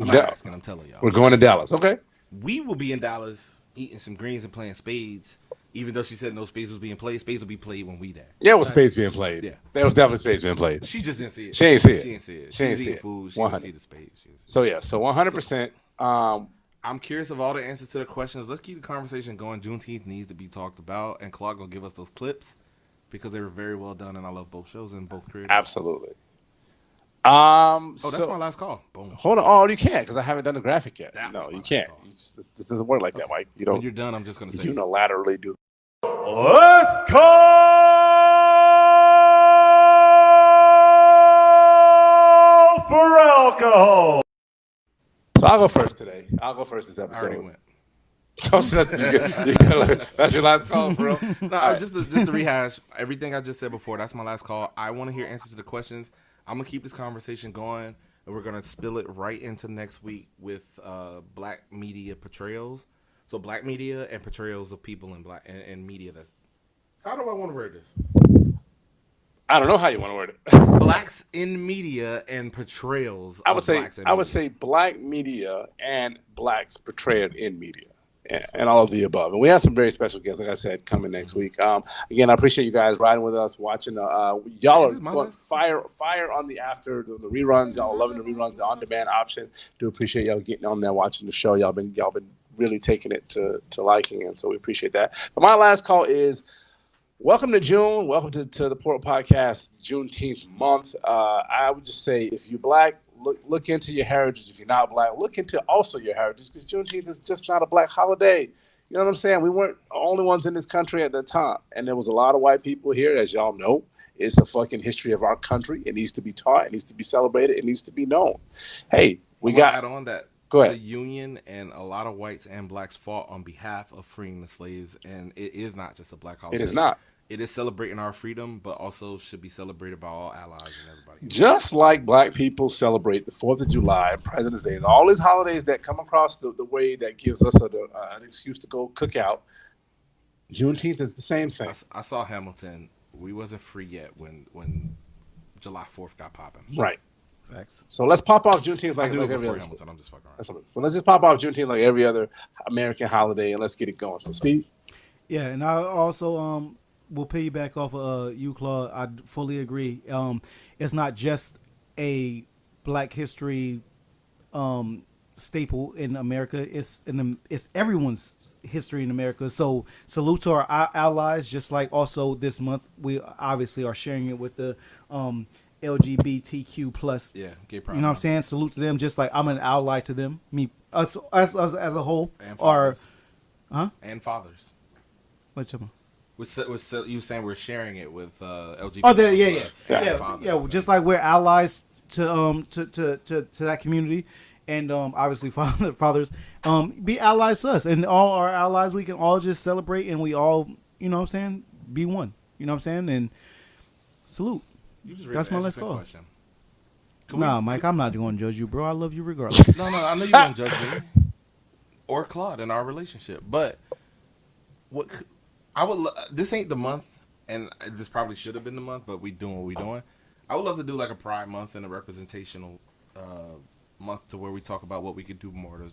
I'm not asking, I'm telling y'all. We're going to Dallas. Okay. We will be in Dallas eating some greens and playing spades. Even though she said no spades was being played, spades will be played when we there. Yeah, it was spades being played. Yeah, there was definitely spades being played. She just didn't see it. She ain't see it. She didn't see it. She ain't see it. Food. She didn't see the spades. So 100%. I'm curious of all the answers to the questions. Let's keep the conversation going. Juneteenth needs to be talked about, and Clark will give us those clips because they were very well done, and I love both shows and both creators. Absolutely. That's my last call. Boom. Hold on. Oh, you can't because I haven't done the graphic yet. No, you can't. This doesn't work like that, Mike. You don't. When you're done, I'm just going to say unilaterally do. Let's call for alcohol. So I'll go first today. I'll go first this episode. I already went. That's your last call, bro. No, right. just to rehash everything I just said before. That's my last call. I want to hear answers to the questions. I'm gonna keep this conversation going, and we're gonna spill it right into next week with black media portrayals. So black media and portrayals of people in black and media. How do I want to word this? I don't know how you want to word it. Blacks in media and portrayals. I would say black media and blacks portrayed in media. And all of the above. And we have some very special guests, like I said, coming next week. Again, I appreciate you guys riding with us, watching. Y'all are going fire on the the reruns. Y'all are loving the reruns, the on-demand option. Do appreciate y'all getting on there, watching the show. Y'all been really taking it to liking, and so we appreciate that. But my last call is welcome to June. Welcome to the Portal Podcast, Juneteenth month. I would just say if you're black, look into your heritage. If you're not black, look into also your heritage, because Juneteenth is just not a black holiday. You know what I'm saying? We weren't the only ones in this country at the time, and there was a lot of white people here, as y'all know. It's the fucking history of our country. It needs to be taught. It needs to be celebrated. It needs to be known. Hey, we got. Add on that. Go ahead. The Union and a lot of whites and blacks fought on behalf of freeing the slaves, and it is not just a black holiday. It is not. It is celebrating our freedom, but also should be celebrated by all allies and everybody. Just like black people celebrate the 4th of July and President's Day and all these holidays that come across the way that gives us an excuse to go cook out, Juneteenth is the same thing. I saw Hamilton. We wasn't free yet when July 4th got popping. Right. Facts. So let's pop off Juneteenth like every other. Hamilton. I'm just fucking around. So let's just pop off Juneteenth like every other American holiday and let's get it going. So Steve? Yeah, and I also will piggyback off of you, Claude. I fully agree. It's not just a Black History staple in America. It's everyone's history in America. So salute to our allies. Just like also this month, we obviously are sharing it with the LGBTQ plus. Yeah, gay pride. You know what I'm saying? Salute to them. Just like I'm an ally to them. Me, us as a whole. And Are, fathers. And fathers. What you? You saying we're sharing it with LGBT? Oh, yeah. Just like we're allies to that community, and obviously fathers, be allies to us, and all our allies. We can all just celebrate, and we all, you know what I'm saying, be one. You know what I'm saying, and salute. That's my last call. Nah, Mike, I'm not going to judge you, bro. I love you regardless. No, I know you don't judge me or Claude in our relationship, but what I would this ain't the month, and this probably should have been the month, but we doing what we doing. I would love to do like a Pride Month and a representational month to where we talk about what we could do more to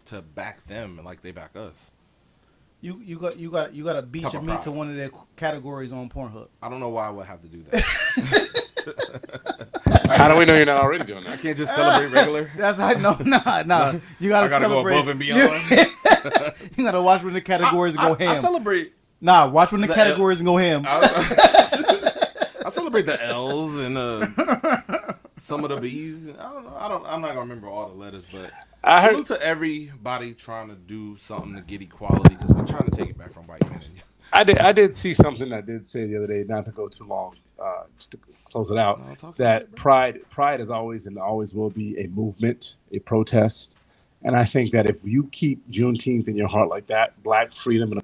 to back them like they back us. You got to beat your meat to one of their categories on Pornhub. I don't know why I would have to do that. How do we know you're not already doing that? I can't just celebrate regular. That's how, no. You gotta celebrate. Go above and beyond. You gotta watch when the categories go ham. I celebrate. Nah, watch when the categories go ham. I celebrate the L's and some of the B's. I don't know. I'm not gonna remember all the letters, but salute to everybody trying to do something to get equality because we're trying to take it back from white men. I did see something I did say the other day, not to go too long, just to close it out, that pride is always and always will be a movement, a protest. And I think that if you keep Juneteenth in your heart like that, Black freedom in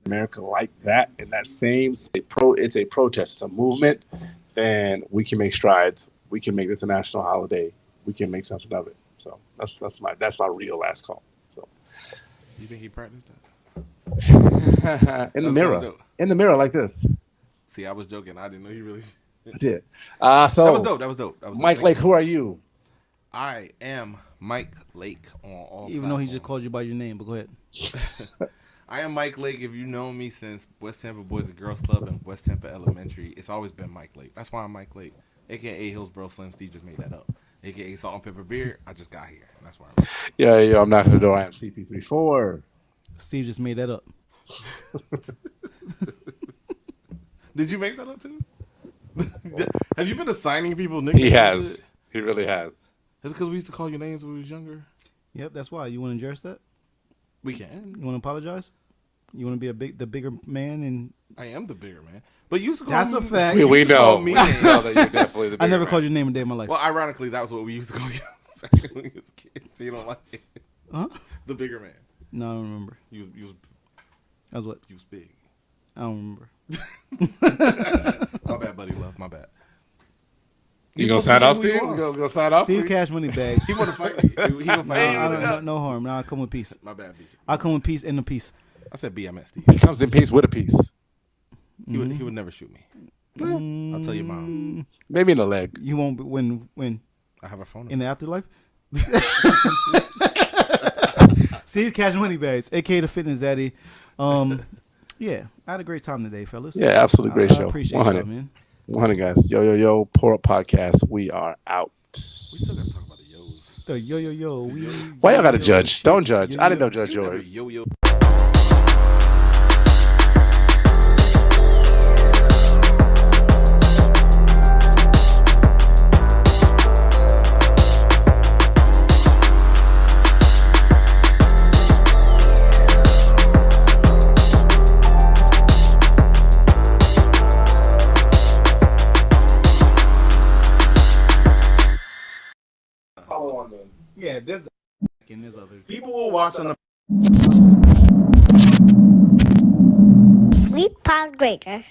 America like that, and that same, it's a protest, it's a movement, then we can make strides. We can make this a national holiday. We can make something of it. So that's my real last call. So you think he practiced that? in the mirror like this. See, I was joking. I didn't know you really. I did. So that was dope. Mike Lake, who are you? I am Mike Lake on all. Even though he just called you by your name, but go ahead. I am Mike Lake. If you know me since West Tampa Boys and Girls Club and West Tampa Elementary, it's always been Mike Lake. That's why I'm Mike Lake, aka Hillsboro Slim. Steve just made that up. AKA Salt and Pepper Beer. I just got here. And that's why I'm Yeah, I'm knocking the door. I am CP34. Steve just made that up. Did you make that up too? Have you been assigning people nicknames? He has. He really has. Is it because we used to call you names when we was younger? Yep, that's why. You want to address that? We can. You want to apologize? You want to be the bigger man? And I am the bigger man. But you used to call that's me. A fact. We know. We know that you're definitely the bigger I never man. called your name a day in my life. Well, ironically, that was what we used to call you back when we was kids. You don't like it? Huh? The bigger man. No, I don't remember. You was. That was what? You was big. I don't remember. My bad, buddy. Love. My bad. You gonna sign off, Steve? We gonna sign off? Steve Cash Money Bags. He want to fight me. He gonna fight me. No harm. I'll come with peace. My bad, B. I'll come with peace and a peace. I said BMS, Steve. He comes in peace with a piece. He would never shoot me. I'll tell your mom. Maybe in the leg. You won't when I have a phone in the afterlife. Steve Cash Money Bags, aka the Fitness Zaddy. Yeah, I had a great time today, fellas. Yeah, absolutely great show. I appreciate 100, y'all, man. 100 guys. Yo, Pour Up Podcast. We are out. We still gotta talk about the yo's. Yo. Why y'all gotta judge? Don't judge. I didn't know judge yours. Yo. Yeah, there's others. People will watch on the. 3 pound greater.